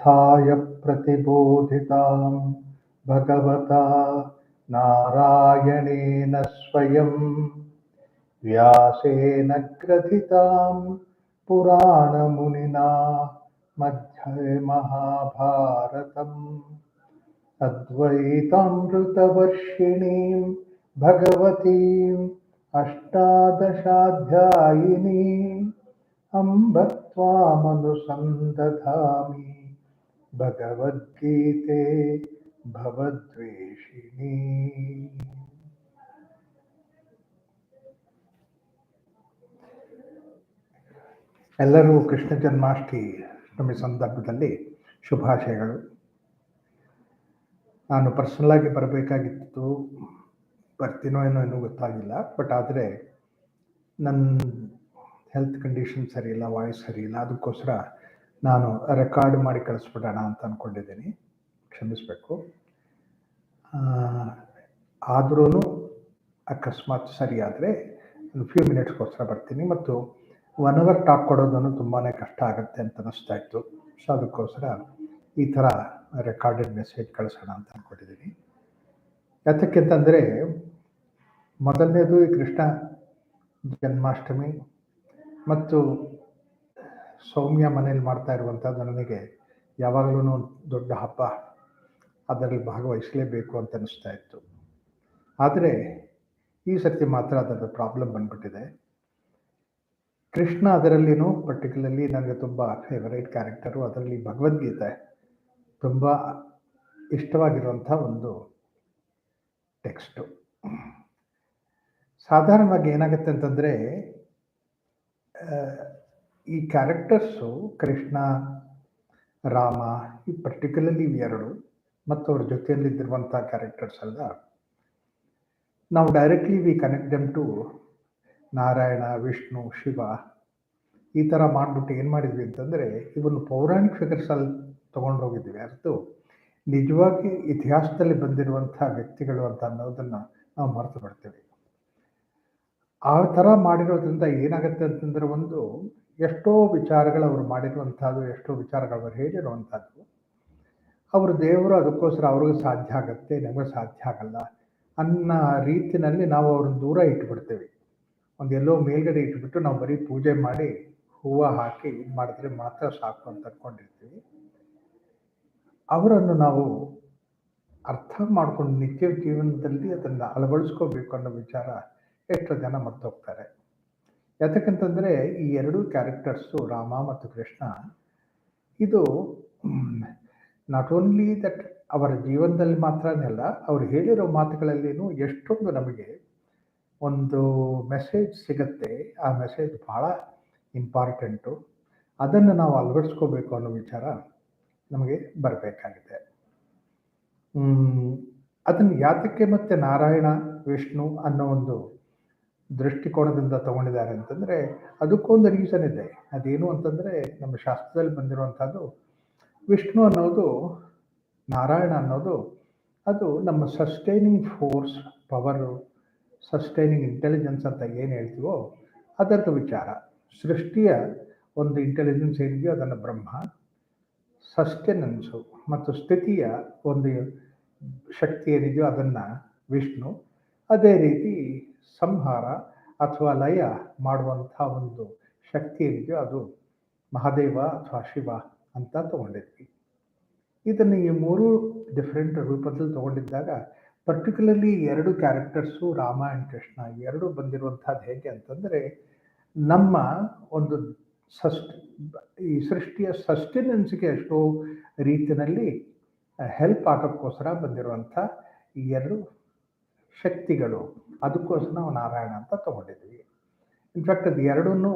पार्थाय प्रतिबोधितां भगवता नारायणेन स्वयं व्यासेन ग्रथितां पुराणमुनिना मध्ये महाभारतम् अद्वैतामृतवर्षिणीं भगवतीम् अष्टादशाध्यायिनीम् अम्ब त्वामनुसन्दधामि भगवद्गीते भवद्वेषिणी. ಎಲ್ಲರೂ ಕೃಷ್ಣ ಜನ್ಮಾಷ್ಟಮಿ ಸಂದರ್ಭದಲ್ಲಿ ಶುಭಾಶಯಗಳು. ನಾನು ಪರ್ಸನಲಾಗಿ ಬರಬೇಕಾಗಿತ್ತು, ಬರ್ತೀನೋ ಏನೋ ಗೊತ್ತಾಗಿಲ್ಲ. ಬಟ್ ಆದರೆ ನನ್ನ ಹೆಲ್ತ್ ಕಂಡೀಷನ್ ಸರಿ ಇಲ್ಲ, ವಾಯ್ಸ್ ಸರಿ ಇಲ್ಲ. ಅದಕ್ಕೋಸ್ಕರ ನಾನು ರೆಕಾರ್ಡ್ ಮಾಡಿ ಕಳಿಸ್ಬಿಡೋಣ ಅಂತ ಅಂದ್ಕೊಂಡಿದ್ದೀನಿ. ಕ್ಷಮಿಸಬೇಕು. ಆದ್ರೂ ಅಕಸ್ಮಾತ್ ಸರಿ ಆದರೆ ಒಂದು ಫ್ಯೂ ಮಿನಿಟ್ಸ್ಗೋಸ್ಕರ ಬರ್ತೀನಿ. ಮತ್ತು 1 hour ಟಾಕ್ ಕೊಡೋದನ್ನು ತುಂಬಾ ಕಷ್ಟ ಆಗುತ್ತೆ ಅಂತ ಅನ್ನಿಸ್ತಾ ಇತ್ತು. ಸೊ ಅದಕ್ಕೋಸ್ಕರ ಈ ಥರ ರೆಕಾರ್ಡೆಡ್ ಮೆಸೇಜ್ ಕಳಿಸೋಣ ಅಂತ ಅಂದ್ಕೊಂಡಿದ್ದೀನಿ. ಯಾತಕ್ಕೆಂತಂದರೆ, ಮೊದಲನೇದು ಈ ಕೃಷ್ಣ ಜನ್ಮಾಷ್ಟಮಿ ಮತ್ತು ಸೌಮ್ಯ ಮನೇಲಿ ಮಾಡ್ತಾ ಇರುವಂಥದ್ದು ನನಗೆ ಯಾವಾಗಲೂ ದೊಡ್ಡ ಹಬ್ಬ, ಅದರಲ್ಲಿ ಭಾಗವಹಿಸಲೇಬೇಕು ಅಂತ ಅನ್ನಿಸ್ತಾ ಇತ್ತು. ಆದರೆ ಈ ಸರ್ತಿ ಮಾತ್ರ ಅದರ ಪ್ರಾಬ್ಲಮ್ ಬಂದ್ಬಿಟ್ಟಿದೆ. ಕೃಷ್ಣ ಅದರಲ್ಲಿನೂ ಪರ್ಟಿಕ್ಯುಲರ್ಲಿ ನನಗೆ ತುಂಬ ಫೇವರೇಟ್ ಕ್ಯಾರೆಕ್ಟರು. ಅದರಲ್ಲಿ ಭಗವದ್ಗೀತೆ ತುಂಬ ಇಷ್ಟವಾಗಿರುವಂಥ ಒಂದು ಟೆಕ್ಸ್ಟು. ಸಾಧಾರಣವಾಗಿ ಏನಾಗುತ್ತೆ ಅಂತಂದರೆ, ಈ ಕ್ಯಾರೆಕ್ಟರ್ಸು ಕೃಷ್ಣ, ರಾಮ, ಈ ಪರ್ಟಿಕ್ಯುಲರ್ಲಿ ಇವೆರಡು ಮತ್ತು ಅವ್ರ ಜೊತೆಯಲ್ಲಿದ್ದಿರುವಂಥ ಕ್ಯಾರೆಕ್ಟರ್ಸ್ ಎಲ್ಲ ನಾವು directly we connect them to Narayana, Vishnu, Shiva. ಈ ಥರ ಮಾಡಿಬಿಟ್ಟು ಏನು ಮಾಡಿದ್ವಿ ಅಂತಂದರೆ, ಇವನ್ನು ಪೌರಾಣಿಕ ಫಿಗರ್ಸಲ್ಲಿ ತೊಗೊಂಡು ಹೋಗಿದ್ವಿ. ಅರ್ಥ ನಿಜವಾಗಿ ಇತಿಹಾಸದಲ್ಲಿ ಬಂದಿರುವಂಥ ವ್ಯಕ್ತಿಗಳು ಅಂತ ಅನ್ನೋದನ್ನು ನಾವು ಮರೆತು ಬಿಡ್ತೀವಿ. ಆ ಥರ ಮಾಡಿರೋದ್ರಿಂದ ಏನಾಗುತ್ತೆ ಅಂತಂದರೆ, ಒಂದು ಎಷ್ಟೋ ವಿಚಾರಗಳು ಅವರು ಮಾಡಿರುವಂಥದ್ದು, ಎಷ್ಟೋ ವಿಚಾರಗಳು ಅವರು ಹೇಳಿರುವಂಥದ್ದು, ಅವರು ದೇವರು, ಅದಕ್ಕೋಸ್ಕರ ಅವ್ರಿಗೆ ಸಾಧ್ಯ ಆಗುತ್ತೆ, ನಮಗೆ ಸಾಧ್ಯ ಆಗಲ್ಲ ಅನ್ನೋ ರೀತಿಯಲ್ಲಿ ನಾವು ಅವ್ರನ್ನ ದೂರ ಇಟ್ಬಿಡ್ತೀವಿ. ಒಂದು ಎಲ್ಲೋ ಮೇಲ್ಗಡೆ ಇಟ್ಬಿಟ್ಟು ನಾವು ಬರೀ ಪೂಜೆ ಮಾಡಿ ಹೂವು ಹಾಕಿ ಇದು ಮಾಡಿದ್ರೆ ಮಾತ್ರ ಸಾಕು ಅಂತ ಅಂದ್ಕೊಂಡಿರ್ತೀವಿ. ಅವರನ್ನು ನಾವು ಅರ್ಥ ಮಾಡ್ಕೊಂಡು ನಿತ್ಯ ಜೀವನದಲ್ಲಿ ಅದನ್ನು ಅಳವಡಿಸ್ಕೋಬೇಕು ಅನ್ನೋ ವಿಚಾರ ಎಷ್ಟೋ ಜನ ಮರ್ತೋಗ್ತಾರೆ. ಯಾತಕ್ಕಂತಂದರೆ, ಈ ಎರಡೂ ಕ್ಯಾರೆಕ್ಟರ್ಸು ರಾಮ ಮತ್ತು ಕೃಷ್ಣ, ಇದು ನಾಟ್ ಓನ್ಲಿ ದಟ್ ಅವರ ಜೀವನದಲ್ಲಿ ಮಾತ್ರನೇ ಅಲ್ಲ, ಅವ್ರು ಹೇಳಿರೋ ಮಾತುಗಳಲ್ಲಿನೂ ಎಷ್ಟೊಂದು ನಮಗೆ ಒಂದು ಮೆಸೇಜ್ ಸಿಗುತ್ತೆ. ಆ ಮೆಸೇಜ್ ಭಾಳ ಇಂಪಾರ್ಟೆಂಟು. ಅದನ್ನು ನಾವು ಅಳವಡಿಸ್ಕೋಬೇಕು ಅನ್ನೋ ವಿಚಾರ ನಮಗೆ ಬರಬೇಕಾಗಿದೆ. ಅದನ್ನು ಯಾತಕ್ಕೆ ಮತ್ತೆ ನಾರಾಯಣ, ವಿಷ್ಣು ಅನ್ನೋ ಒಂದು ದೃಷ್ಟಿಕೋನದಿಂದ ತಗೊಂಡಿದ್ದಾರೆ ಅಂತಂದರೆ, ಅದಕ್ಕೊಂದು ರೀಸನ್ ಇದೆ. ಅದೇನು ಅಂತಂದರೆ, ನಮ್ಮ ಶಾಸ್ತ್ರದಲ್ಲಿ ಬಂದಿರುವಂಥದ್ದು, ವಿಷ್ಣು ಅನ್ನೋದು, ನಾರಾಯಣ ಅನ್ನೋದು, ಅದು ನಮ್ಮ sustaining force, power, sustaining intelligence ಅಂತ ಏನು ಹೇಳ್ತೀವೋ ಅದರದ್ದು ವಿಚಾರ. ಸೃಷ್ಟಿಯ ಒಂದು ಇಂಟೆಲಿಜೆನ್ಸ್ ಏನಿದೆಯೋ ಅದನ್ನು ಬ್ರಹ್ಮ, ಸಸ್ಟೆನೆನ್ಸು ಮತ್ತು ಸ್ಥಿತಿಯ ಒಂದು ಶಕ್ತಿ ಏನಿದೆಯೋ ಅದನ್ನು ವಿಷ್ಣು, ಅದೇ ರೀತಿ ಸಂಹಾರ ಅಥವಾ ಲಯ ಮಾಡುವಂಥ ಒಂದು ಶಕ್ತಿ ಏನಿದೆಯೋ ಅದು ಮಹಾದೇವ ಅಥವಾ ಶಿವ ಅಂತ ತಗೊಂಡಿದ್ವಿ. ಇದನ್ನು ಈ 3 ಡಿಫ್ರೆಂಟ್ ರೂಪದಲ್ಲಿ ತಗೊಂಡಿದ್ದಾಗ, particularly 2 characters Rama and Krishna ಎರಡು ಬಂದಿರುವಂಥದ್ದು ಹೇಗೆ ಅಂತಂದರೆ, ನಮ್ಮ ಒಂದು ಈ ಸೃಷ್ಟಿಯ ಸಸ್ಟೆನೆನ್ಸ್ಗೆ ಎಷ್ಟೋ ರೀತಿಯಲ್ಲಿ ಹೆಲ್ಪ್ ಆಗೋಕ್ಕೋಸ್ಕರ ಬಂದಿರುವಂಥ ಈ 2 ಶಕ್ತಿಗಳು. ಅದಕ್ಕೋಸ್ಕರ ನಾವು ನಾರಾಯಣ ಅಂತ ತಗೊಂಡಿದ್ವಿ. ಇನ್ಫ್ಯಾಕ್ಟ್ ಅದು ಎರಡೂ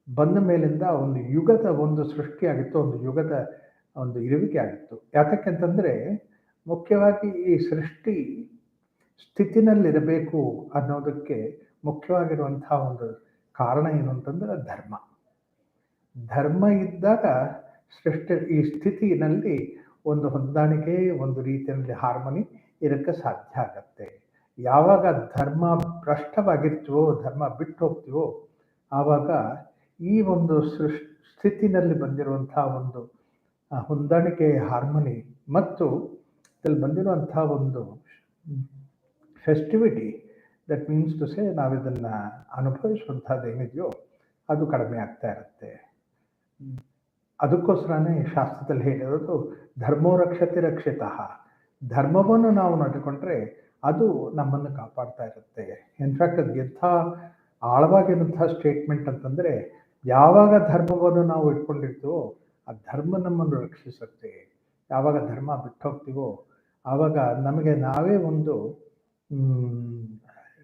ಬಂದ ಮೇಲಿಂದ ಒಂದು ಯುಗದ ಒಂದು ಸೃಷ್ಟಿಯಾಗಿತ್ತು, ಒಂದು ಯುಗದ ಒಂದು ಇರುವಿಕೆ ಆಗಿತ್ತು. ಯಾತಕ್ಕೆ ಅಂತಂದರೆ, ಮುಖ್ಯವಾಗಿ ಈ ಸೃಷ್ಟಿ ಸ್ಥಿತಿನಲ್ಲಿರಬೇಕು ಅನ್ನೋದಕ್ಕೆ ಮುಖ್ಯವಾಗಿರುವಂಥ ಒಂದು ಕಾರಣ ಏನು ಅಂತಂದರೆ ಧರ್ಮ. ಧರ್ಮ ಇದ್ದಾಗ ಈ ಸ್ಥಿತಿನಲ್ಲಿ ಒಂದು ಹೊಂದಾಣಿಕೆ, ಒಂದು ರೀತಿಯಲ್ಲಿ ಹಾರ್ಮನಿ ಇರೋಕ್ಕೆ ಸಾಧ್ಯ ಆಗತ್ತೆ. ಯಾವಾಗ ಧರ್ಮ ಭ್ರಷ್ಟವಾಗಿರ್ತೀವೋ, ಧರ್ಮ ಬಿಟ್ಟು ಹೋಗ್ತೀವೋ, ಆವಾಗ ಈ ಒಂದು ಸ್ಥಿತಿನಲ್ಲಿ ಬಂದಿರುವಂಥ ಒಂದು ಹೊಂದಾಣಿಕೆ, ಹಾರ್ಮನಿ ಮತ್ತು ಇಲ್ಲಿ ಬಂದಿರುವಂಥ ಒಂದು ಫೆಸ್ಟಿವಿಟಿ, ದಟ್ ಮೀನ್ಸ್ ಟು ಸೇ ನಾವಿದನ್ನು ಅನುಭವಿಸುವಂಥದ್ದು ಏನಿದೆಯೋ ಅದು ಕಡಿಮೆ ಆಗ್ತಾ ಇರುತ್ತೆ. ಅದಕ್ಕೋಸ್ಕರನೇ ಶಾಸ್ತ್ರದಲ್ಲಿ ಹೇಳಿರೋದು ಧರ್ಮೋ ರಕ್ಷತೆ ರಕ್ಷಿತಃ. ಧರ್ಮವನ್ನು ನಾವು ನಡೆದುಕೊಂಡ್ರೆ ಅದು ನಮ್ಮನ್ನು ಕಾಪಾಡ್ತಾ ಇರುತ್ತೆ. ಇನ್ಫ್ಯಾಕ್ಟ್ ಅದು ಎಂಥ ಆಳವಾಗಿರುವಂಥ ಸ್ಟೇಟ್ಮೆಂಟ್ ಅಂತಂದರೆ, ಯಾವಾಗ ಧರ್ಮವನ್ನು ನಾವು ಇಟ್ಕೊಂಡಿರ್ತೀವೋ ಆ ಧರ್ಮ ನಮ್ಮನ್ನು ರಕ್ಷಿಸುತ್ತೆ. ಯಾವಾಗ ಧರ್ಮ ಬಿಟ್ಟು ಹೋಗ್ತೀವೋ ಆವಾಗ ನಮಗೆ ನಾವೇ ಒಂದು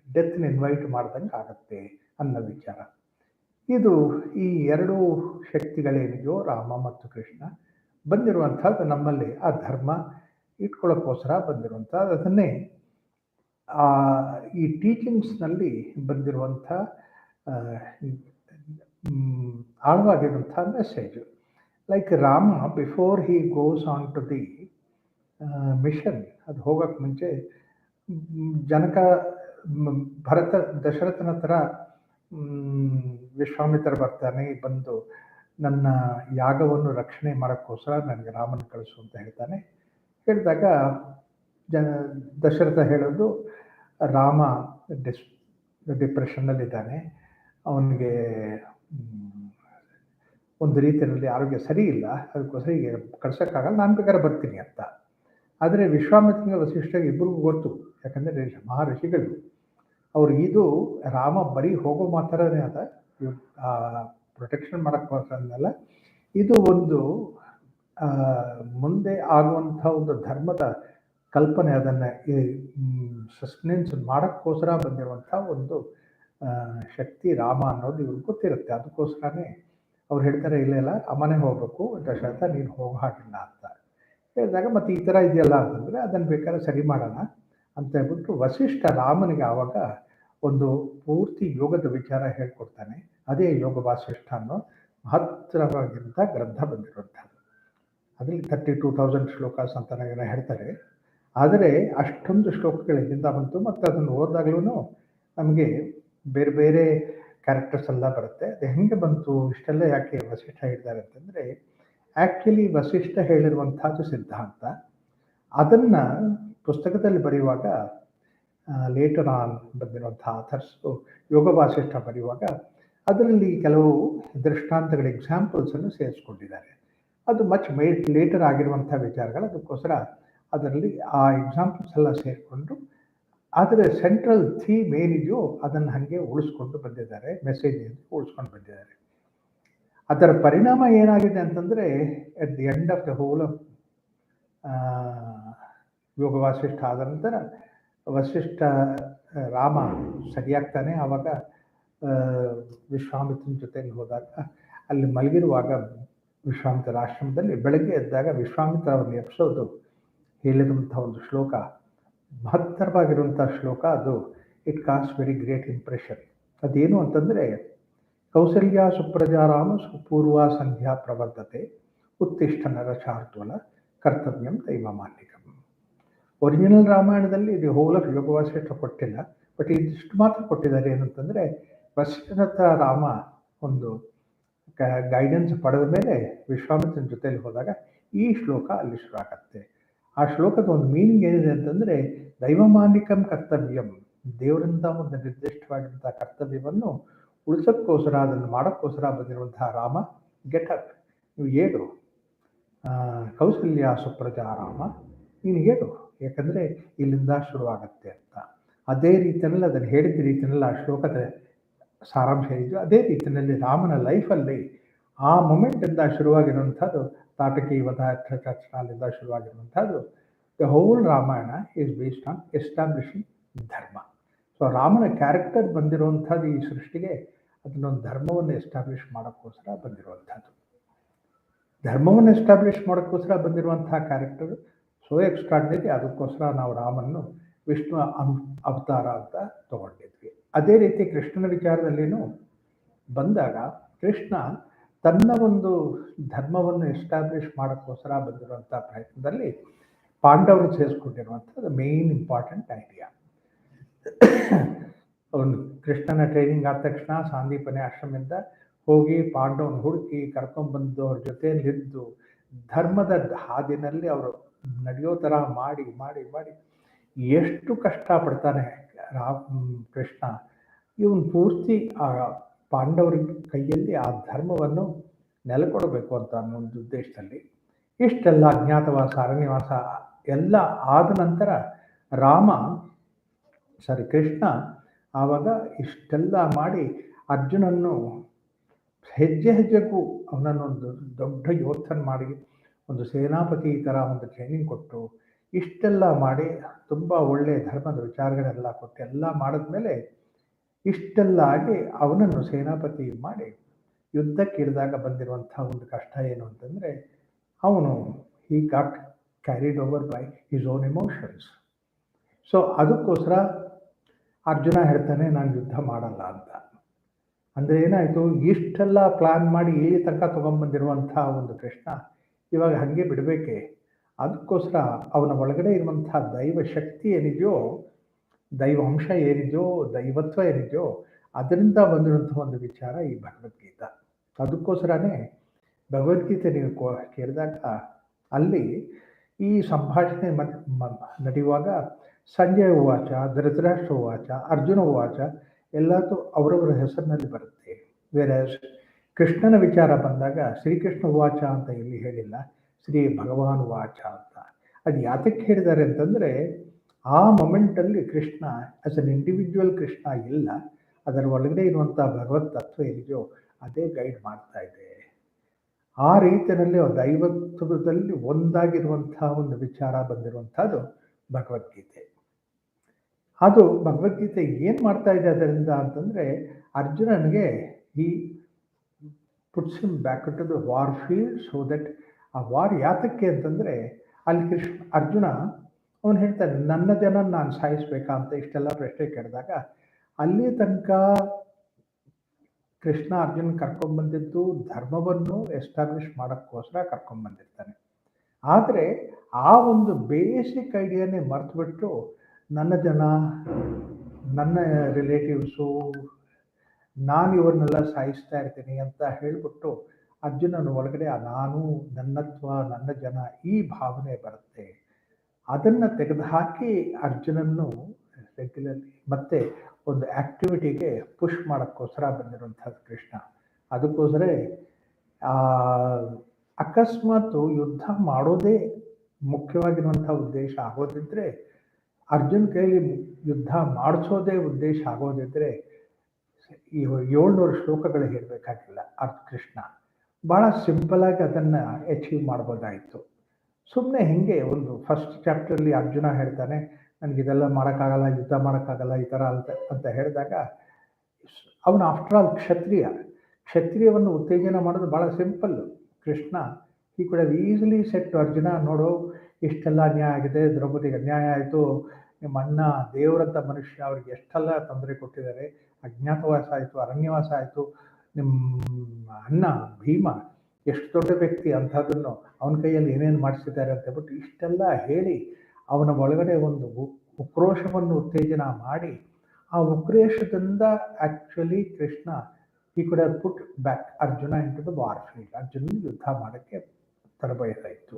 ಡೆತ್ನ ಇನ್ವೈಟ್ ಮಾಡ್ದಂಗೆ ಆಗುತ್ತೆ ಅನ್ನೋ ವಿಚಾರ. ಇದು ಈ ಎರಡೂ ಶಕ್ತಿಗಳೇನಿದೆಯೋ ರಾಮ ಮತ್ತು ಕೃಷ್ಣ ಬಂದಿರುವಂಥದ್ದು ನಮ್ಮಲ್ಲಿ ಆ ಧರ್ಮ ಇಟ್ಕೊಳ್ಳೋಕ್ಕೋಸ್ಕರ ಬಂದಿರುವಂಥದ್ದು. ಅದನ್ನೇ ಈ ಟೀಚಿಂಗ್ಸ್ನಲ್ಲಿ ಬಂದಿರುವಂಥ ಆಳವಾಗಿರುವಂಥ message. Like Rama before he goes on to the mission, ಅದು ಹೋಗೋಕ್ಕೆ ಮುಂಚೆ ಜನಕ ಭರತ ದಶರಥನ ಹತ್ರ ವಿಶ್ವಾಮಿತ್ರ ಬರ್ತಾನೆ, ಬಂದು ನನ್ನ ಯಾಗವನ್ನು ರಕ್ಷಣೆ ಮಾಡೋಕ್ಕೋಸ್ಕರ ನನಗೆ ರಾಮನ ಕಳಿಸು ಅಂತ ಹೇಳ್ತಾನೆ. ಹೇಳಿದಾಗ ದಶರಥ ಹೇಳೋದು, ರಾಮ ಡಿಪ್ರೆಷನ್ನಲ್ಲಿದ್ದಾನೆ, ಅವನಿಗೆ ಒಂದು ರೀತಿಯಲ್ಲಿ ಆರೋಗ್ಯ ಸರಿ ಇಲ್ಲ, ಅದಕ್ಕೋಸ್ಕರ ಈಗ ಕಳ್ಸೋಕ್ಕಾಗಲ್ಲ, ನಾನು ಬೇಕಾದ್ರೆ ಬರ್ತೀನಿ ಅಂತ. ಆದರೆ ವಿಶ್ವಾಮಿತ್ರ ವಸಿಷ್ಠ ಇಬ್ಬರಿಗೂ ಗೊತ್ತು, ಯಾಕಂದರೆ ಮಹರ್ಷಿಗಳು ಅವ್ರಿಗೆ ಇದು ರಾಮ ಬರೀ ಹೋಗೋ ಮಾತ್ರನೇ ಅದ, ಪ್ರೊಟೆಕ್ಷನ್ ಮಾಡೋಕ್ಕೋಸ್ಕರನಲ್ಲ, ಇದು ಒಂದು ಮುಂದೆ ಆಗುವಂಥ ಒಂದು ಧರ್ಮದ ಕಲ್ಪನೆ, ಅದನ್ನು ಸಸ್ಟೆನೆನ್ಸ್ ಮಾಡೋಕ್ಕೋಸ್ಕರ ಬಂದಿರುವಂಥ ಒಂದು ಶಕ್ತಿ ರಾಮ ಅನ್ನೋದು ಇವ್ರಿಗೆ ಗೊತ್ತಿರುತ್ತೆ. ಅದಕ್ಕೋಸ್ಕರನೇ ಅವ್ರು ಹೇಳ್ತಾರೆ, ಇಲ್ಲ ಅಮ್ಮನೇ ಹೋಗಬೇಕು, ದಶರಥ ನೀನು ಹೋಗೋ ಹಾಗಿಲ್ಲ ಅಂತ ಹೇಳಿದಾಗ, ಮತ್ತು ಈ ಥರ ಇದೆಯಲ್ಲ ಅಂತಂದರೆ ಅದನ್ನು ಬೇಕಾದ್ರೆ ಸರಿ ಮಾಡೋಣ ಅಂತ ಹೇಳ್ಬಿಟ್ಟು ವಸಿಷ್ಠ ರಾಮನಿಗೆ ಆವಾಗ ಒಂದು ಪೂರ್ತಿ ಯೋಗದ ವಿಚಾರ ಹೇಳ್ಕೊಡ್ತಾನೆ. ಅದೇ ಯೋಗ ವಾಸಿಷ್ಠ ಅನ್ನೋ ಮಹತ್ತರವಾಗಿರುವಂಥ ಗ್ರಂಥ ಬಂದಿರುವಂಥದ್ದು. ಅದರಲ್ಲಿ 32,000 ಶ್ಲೋಕಾಸ್ ಅಂತ ಹೇಳ್ತಾರೆ. ಆದರೆ ಅಷ್ಟೊಂದು ಶ್ಲೋಕಗಳಿಂದ ಬಂತು, ಮತ್ತು ಅದನ್ನು ಓದಾಗ್ಲೂ ನಮಗೆ ಬೇರೆ ಬೇರೆ ಕ್ಯಾರೆಕ್ಟರ್ಸ್ ಎಲ್ಲ ಬರುತ್ತೆ. ಅದು ಹೆಂಗೆ ಬಂತು, ಇಷ್ಟೆಲ್ಲ ಯಾಕೆ ವಸಿಷ್ಠ ಹೇಳ್ತಾರೆ ಅಂತಂದರೆ, ಆ್ಯಕ್ಚುಲಿ ವಸಿಷ್ಠ ಹೇಳಿರುವಂಥದ್ದು ಸಿದ್ಧಾಂತ, ಅದನ್ನು ಪುಸ್ತಕದಲ್ಲಿ ಬರೆಯುವಾಗ ಲೇಟರ್ ಆನ್ ಬಂದಿರುವಂಥ ಆಥರ್ಸು ಯೋಗ ವಾಸಿಷ್ಠ ಬರೆಯುವಾಗ ಅದರಲ್ಲಿ ಕೆಲವು ದೃಷ್ಟಾಂತಗಳ ಎಕ್ಸಾಂಪಲ್ಸನ್ನು ಸೇರಿಸ್ಕೊಂಡಿದ್ದಾರೆ. ಅದು ಮಚ್ ಲೇಟರ್ ಆಗಿರುವಂಥ ವಿಚಾರಗಳು, ಅದಕ್ಕೋಸ್ಕರ ಅದರಲ್ಲಿ ಆ ಎಕ್ಸಾಂಪಲ್ಸ್ ಎಲ್ಲ ಸೇರಿಕೊಂಡು ಆದರೆ ಸೆಂಟ್ರಲ್ ಥೀಮ್ ಏನಿದೆಯೋ ಅದನ್ನು ಹಾಗೆ ಉಳಿಸ್ಕೊಂಡು ಬಂದಿದ್ದಾರೆ, ಮೆಸೇಜ್ ಉಳಿಸ್ಕೊಂಡು ಬಂದಿದ್ದಾರೆ. ಅದರ ಪರಿಣಾಮ ಏನಾಗಿದೆ ಅಂತಂದರೆ, at the end of the whole of Yoga Vasishtha ಆದ ನಂತರ ವಸಿಷ್ಠ ರಾಮ ಸರಿಯಾಗ್ತಾನೆ. ಆವಾಗ ವಿಶ್ವಾಮಿತ್ರನ ಜೊತೆಯಲ್ಲಿ ಹೋದಾಗ ಅಲ್ಲಿ ಮಲಗಿರುವಾಗ ವಿಶ್ವಾಮಿತ್ರ ಆಶ್ರಮದಲ್ಲಿ ಬೆಳಗ್ಗೆ ಎದ್ದಾಗ ವಿಶ್ವಾಮಿತ್ರ ಅವರನ್ನು ಎಬ್ಸೋದು ಹೇಳಿರುವಂಥ ಒಂದು ಶ್ಲೋಕ, ಮಹತ್ತರವಾಗಿರುವಂಥ ಶ್ಲೋಕ ಅದು. It cost very great impression. ಅದೇನು ಅಂತಂದರೆ, ಕೌಸಲ್ಯ ಸುಪ್ರಜಾರಾಮ ಸುಪೂರ್ವ ಸಂಧ್ಯಾ ಪ್ರವರ್ಧತೆ ಉತ್ತಿಷ್ಠ ನರಶಾರ್ದೂಲ ಕರ್ತವ್ಯಂ ದೈವಮಾನ್ಯಿಕಂ. ಒರಿಜಿನಲ್ ರಾಮಾಯಣದಲ್ಲಿ ಇದು ಹೋಲ್ ಆಫ್ ಯೋಗ ವಾಸಿಷ್ಠ ಕೊಟ್ಟಿಲ್ಲ, ಬಟ್ ಇದಿಷ್ಟು ಮಾತ್ರ ಕೊಟ್ಟಿದ್ದಾರೆ. ಏನಂತಂದರೆ, ವಸಿಷ್ಠ ರಾಮ ಒಂದು ಗೈಡೆನ್ಸ್ ಪಡೆದ ಮೇಲೆ ವಿಶ್ವಾಮಿತ್ರನ ಜೊತೆಯಲ್ಲಿ ಹೋದಾಗ ಈ ಶ್ಲೋಕ ಅಲ್ಲಿ ಶುರು ಆಗುತ್ತೆ. ಆ ಶ್ಲೋಕದ ಒಂದು ಮೀನಿಂಗ್ ಏನಿದೆ ಅಂತಂದರೆ, ದೈವಮಾನ್ಯಿಕಂ ಕರ್ತವ್ಯಂ, ದೇವರಿಂದ ಒಂದು ನಿರ್ದಿಷ್ಟವಾಗಿರುವಂಥ ಕರ್ತವ್ಯವನ್ನು ಉಳಿಸೋಕ್ಕೋಸ್ಕರ, ಅದನ್ನು ಮಾಡೋಕ್ಕೋಸ್ಕರ ಬಂದಿರುವಂತಹ ರಾಮ, ಗೆಟ್ ಅಪ್, ನೀವು ಹೇಳು, ಕೌಸಲ್ಯ ಸುಪ್ರಜಾ ರಾಮ, ನೀನು ಹೇಳು, ಯಾಕಂದರೆ ಇಲ್ಲಿಂದ ಶುರುವಾಗತ್ತೆ ಅಂತ. ಅದೇ ರೀತಿಯಲ್ಲಿ ಅದನ್ನು ಹೇಳಿದ ರೀತಿಯಲ್ಲಿ ಆ ಶ್ಲೋಕದ ಸಾರಾಂಶ ಹೇಳಿದ್ದು ಅದೇ ರೀತಿಯಲ್ಲಿ ರಾಮನ ಲೈಫಲ್ಲಿ ಆ ಮೊಮೆಂಟಿಂದ ಶುರುವಾಗಿರುವಂಥದ್ದು, ತಾಟಕಿ ವಧಾಲಿಂದ ಶುರುವಾಗಿರುವಂಥದ್ದು. The whole Ramayana is based on establishing dharma. So ರಾಮನ ಕ್ಯಾರೆಕ್ಟರ್ ಬಂದಿರುವಂಥದ್ದು ಈ ಸೃಷ್ಟಿಗೆ ಅದನ್ನೊಂದು ಧರ್ಮವನ್ನು ಎಸ್ಟಾಬ್ಲಿಷ್ ಮಾಡೋಕ್ಕೋಸ್ಕರ ಬಂದಿರುವಂಥದ್ದು. ಧರ್ಮವನ್ನು ಎಸ್ಟಾಬ್ಲಿಷ್ ಮಾಡೋಕ್ಕೋಸ್ಕರ ಬಂದಿರುವಂಥ ಕ್ಯಾರೆಕ್ಟರ್ ಸೋ ಎಕ್ಸ್ಟ್ರಾರ್ಡಿನರಿ. ಅದಕ್ಕೋಸ್ಕರ ನಾವು ರಾಮನ್ನು ವಿಷ್ಣು ಅವತಾರ ಅಂತ ತಗೊಂಡಿದ್ವಿ. ಅದೇ ರೀತಿ ಕೃಷ್ಣನ ವಿಚಾರದಲ್ಲಿನೂ ಬಂದಾಗ ಕೃಷ್ಣ ತನ್ನ ಒಂದು ಧರ್ಮವನ್ನು ಎಸ್ಟಾಬ್ಲಿಷ್ ಮಾಡೋಕ್ಕೋಸ್ಕರ ಬಂದಿರುವಂಥ ಪ್ರಯತ್ನದಲ್ಲಿ ಪಾಂಡವರು ಸೇರಿಸ್ಕೊಂಡಿರುವಂಥದ್ದು ಮೇನ್ ಇಂಪಾರ್ಟೆಂಟ್ ಐಡಿಯಾ. ಅವನು ಕೃಷ್ಣನ ಟ್ರೈನಿಂಗ್ ಆದ ತಕ್ಷಣ ಸಾಂದೀಪನಿ ಆಶ್ರಮದಿಂದ ಹೋಗಿ ಪಾಂಡವನ ಹುಡುಕಿ ಕರ್ಕೊಂಡ್ಬಂದು ಅವ್ರ ಜೊತೆಯಲ್ಲಿದ್ದು ಧರ್ಮದ ಹಾದಿನಲ್ಲಿ ಅವರು ನಡೆಯೋ ಥರ ಮಾಡಿ ಮಾಡಿ ಮಾಡಿ ಎಷ್ಟು ಕಷ್ಟಪಡ್ತಾನೆ ಕೃಷ್ಣ. ಇವನು ಪೂರ್ತಿ ಆ ಪಾಂಡವರ ಕೈಯಲ್ಲಿ ಆ ಧರ್ಮವನ್ನು ನೆಲೆಕೊಡಬೇಕು ಅಂತ ಅನ್ನೋ ಒಂದು ಉದ್ದೇಶದಲ್ಲಿ ಇಷ್ಟೆಲ್ಲ ಅಜ್ಞಾತವಾಸ ಅರಣ್ಯವಾಸ ಎಲ್ಲ ಆದ ನಂತರ ಕೃಷ್ಣ ಆವಾಗ ಇಷ್ಟೆಲ್ಲ ಮಾಡಿ ಅರ್ಜುನನ್ನು ಹೆಜ್ಜೆ ಹೆಜ್ಜೆಗೂ ಅವನನ್ನೊಂದು ದೊಡ್ಡ ಯೋಧನ ಮಾಡಿ ಒಂದು ಸೇನಾಪತಿ ಥರ ಒಂದು ಟ್ರೈನಿಂಗ್ ಕೊಟ್ಟು ಇಷ್ಟೆಲ್ಲ ಮಾಡಿ ತುಂಬ ಒಳ್ಳೆಯ ಧರ್ಮದ ವಿಚಾರಗಳೆಲ್ಲ ಕೊಟ್ಟು ಎಲ್ಲ ಮಾಡಿದ್ಮೇಲೆ ಇಷ್ಟೆಲ್ಲ ಆಗಿ ಅವನನ್ನು ಸೇನಾಪತಿ ಮಾಡಿ ಯುದ್ಧಕ್ಕೆ ಇಳಿದಾಗ ಬಂದಿರುವಂಥ ಒಂದು ಕಷ್ಟ ಏನು ಅಂತಂದರೆ ಅವನು he got carried over by his own emotions. So ಅದಕ್ಕೋಸ್ಕರ ಅರ್ಜುನ ಹೇಳ್ತಾನೆ ನಾನು ಯುದ್ಧ ಮಾಡಲ್ಲ ಅಂತ. ಅಂದರೆ ಏನಾಯಿತು, ಇಷ್ಟೆಲ್ಲ ಪ್ಲ್ಯಾನ್ ಮಾಡಿ ಇಲ್ಲಿ ತನಕ ತೊಗೊಂಬಂದಿರುವಂಥ ಒಂದು ಕೃಷ್ಣ ಇವಾಗ ಹಾಗೆ ಬಿಡಬೇಕೆ? ಅದಕ್ಕೋಸ್ಕರ ಅವನ ಒಳಗಡೆ ಇರುವಂಥ ದೈವ ಶಕ್ತಿ ಏನಿದೆಯೋ, ದೈವಾಂಶ ಏನಿದೆಯೋ, ದೈವತ್ವ ಏನಿದೆಯೋ ಅದರಿಂದ ಬಂದಿರುವಂಥ ಒಂದು ವಿಚಾರ ಈ ಭಗವದ್ಗೀತಾ. ಅದಕ್ಕೋಸ್ಕರನೇ ಭಗವದ್ಗೀತೆ ನೀವು ಕೇಳಿದಾಗ ಅಲ್ಲಿ ಈ ಸಂಭಾಷಣೆ ನಡೆಯುವಾಗ ಸಂಜಯ ಉವಾಚ, ಧೃತರಾಷ್ಟ್ರ ಉವಾಚ, ಅರ್ಜುನ ಉವಾಚ ಎಲ್ಲದೂ ಅವರವರ ಹೆಸರಿನಲ್ಲಿ ಬರುತ್ತೆ. ಬೇರೆ ಕೃಷ್ಣನ ವಿಚಾರ ಬಂದಾಗ ಶ್ರೀಕೃಷ್ಣ ಉವಾಚ ಅಂತ ಇಲ್ಲಿ ಹೇಳಿಲ್ಲ, ಶ್ರೀ ಭಗವಾನ್ ಉವಾಚ ಅಂತ. ಅದು ಯಾತಕ್ಕೆ ಹೇಳಿದ್ದಾರೆ ಅಂತಂದರೆ ಆ ಮೊಮೆಂಟಲ್ಲಿ Krishna as an individual Krishna ಇಲ್ಲ, ಅದರ ಒಳಗಡೆ ಇರುವಂಥ ಭಗವತ್ ತತ್ವ ಏನಿದೆಯೋ ಅದೇ ಗೈಡ್ ಮಾಡ್ತಾ ಇದೆ. ಆ ರೀತಿಯಲ್ಲಿ ದೈವತ್ವದಲ್ಲಿ ಒಂದಾಗಿರುವಂಥ ಒಂದು ವಿಚಾರ ಬಂದಿರುವಂಥದ್ದು ಭಗವದ್ಗೀತೆ. ಅದು ಭಗವದ್ಗೀತೆ ಏನು ಮಾಡ್ತಾ ಇದೆ ಅದರಿಂದ ಅಂತಂದರೆ ಅರ್ಜುನನಿಗೆ ಈ puts him back to the war field. So that ಆ ವಾರ್ ಯಾತಕ್ಕೆ ಅಂತಂದರೆ ಅಲ್ಲಿ ಅರ್ಜುನ ಅವನು ಹೇಳ್ತಾನೆ ನನ್ನ ಜನ ನಾನು ಸಾಯಿಸ್ಬೇಕಾ ಅಂತ ಇಷ್ಟೆಲ್ಲ ಪ್ರಶ್ನೆ ಕೇಳಿದಾಗ ಅಲ್ಲಿ ತನಕ ಕೃಷ್ಣ ಅರ್ಜುನ ಕರ್ಕೊಂಡ್ಬಂದಿದ್ದು ಧರ್ಮವನ್ನು ಎಸ್ಟಾಬ್ಲಿಷ್ ಮಾಡೋಕ್ಕೋಸ್ಕರ ಕರ್ಕೊಂಡ್ಬಂದಿರ್ತಾನೆ. ಆದರೆ ಆ ಒಂದು ಬೇಸಿಕ್ ಐಡಿಯಾನೇ ಮರೆತುಬಿಟ್ಟು ನನ್ನ ಜನ, ನನ್ನ ರಿಲೇಟಿವ್ಸು, ನಾನು ಇವ್ರನ್ನೆಲ್ಲ ಸಾಯಿಸ್ತಾ ಇರ್ತೀನಿ ಅಂತ ಹೇಳಿಬಿಟ್ಟು ಅರ್ಜುನನ ಒಳಗಡೆ ನಾನು, ನನ್ನತ್ವ, ನನ್ನ ಜನ ಈ ಭಾವನೆ ಬರುತ್ತೆ. ಅದನ್ನು ತೆಗೆದುಹಾಕಿ ಅರ್ಜುನನ್ನು ರೆಗ್ಯುಲರ್ಲಿ ಮತ್ತೆ ಒಂದು ಆ್ಯಕ್ಟಿವಿಟಿಗೆ ಪುಷ್ ಮಾಡೋಕ್ಕೋಸ್ಕರ ಬಂದಿರುವಂಥದ್ದು ಕೃಷ್ಣ. ಅದಕ್ಕೋಸ್ಕರ ಅಕಸ್ಮಾತ್ ಯುದ್ಧ ಮಾಡೋದೇ ಮುಖ್ಯವಾಗಿರುವಂಥ ಉದ್ದೇಶ ಆಗೋದಿದ್ದರೆ, ಅರ್ಜುನ್ ಕೈಲಿ ಯುದ್ಧ ಮಾಡಿಸೋದೇ ಉದ್ದೇಶ ಆಗೋದಿದ್ದರೆ ಈ 700 ಶ್ಲೋಕಗಳು ಹೇಳಬೇಕಾಗಿಲ್ಲ. ಕೃಷ್ಣ ಭಾಳ ಸಿಂಪಲಾಗಿ ಅದನ್ನು ಅಚೀವ್ ಮಾಡ್ಬೋದಾಯಿತು. ಸುಮ್ಮನೆ ಹಿಂಗೆ ಒಂದು ಫಸ್ಟ್ ಚಾಪ್ಟರ್ಲಿ ಅರ್ಜುನ ಹೇಳ್ತಾನೆ ನನಗಿದೆಲ್ಲ ಮಾಡೋಕ್ಕಾಗಲ್ಲ, ಯುದ್ಧ ಮಾಡೋಕ್ಕಾಗಲ್ಲ ಈ ಥರ ಅಂತ ಹೇಳಿದಾಗ ಅವನು ಆಫ್ಟರ್ ಆಲ್ ಕ್ಷತ್ರಿಯವನ್ನು ಉತ್ತೇಜನ ಮಾಡೋದು ಭಾಳ ಸಿಂಪಲ್ಲು. ಕೃಷ್ಣ ಈ ಕೂಡ ಈಸಿಲಿ ಸೆಟ್ ಅರ್ಜುನ ನೋಡು ಇಷ್ಟೆಲ್ಲ ಅನ್ಯಾಯ ಆಗಿದೆ, ದ್ರೌಪದಿಗೆ ಅನ್ಯಾಯ ಆಯಿತು, ನಿಮ್ಮ ಅಣ್ಣ ದೇವರಂಥ ಮನುಷ್ಯ ಅವ್ರಿಗೆ ಎಷ್ಟೆಲ್ಲ ತೊಂದರೆ ಕೊಟ್ಟಿದ್ದಾರೆ, ಅಜ್ಞಾತವಾಸ ಆಯಿತು, ಅರಣ್ಯವಾಸ ಆಯಿತು, ನಿಮ್ಮ ಅಣ್ಣ ಭೀಮ ಎಷ್ಟು ದೊಡ್ಡ ವ್ಯಕ್ತಿ ಅಂಥದ್ದನ್ನು ಅವನ ಕೈಯಲ್ಲಿ ಏನೇನು ಮಾಡಿಸಿದ್ದಾರೆ ಅಂತ ಹೇಳ್ಬಿಟ್ಟು ಇಷ್ಟೆಲ್ಲ ಹೇಳಿ ಅವನ ಒಳಗಡೆ ಒಂದು ಉಕ್ರೋಶವನ್ನು ಉತ್ತೇಜನ ಮಾಡಿ ಆ ಉಕ್ರೋಶದಿಂದ ಆ್ಯಕ್ಚುಲಿ ಕೃಷ್ಣ ಈ ಕೂಡ put back Arjuna into the war field. Arjuna ಯುದ್ಧ ಮಾಡೋಕ್ಕೆ ತರಬೇತಾಯಿತು.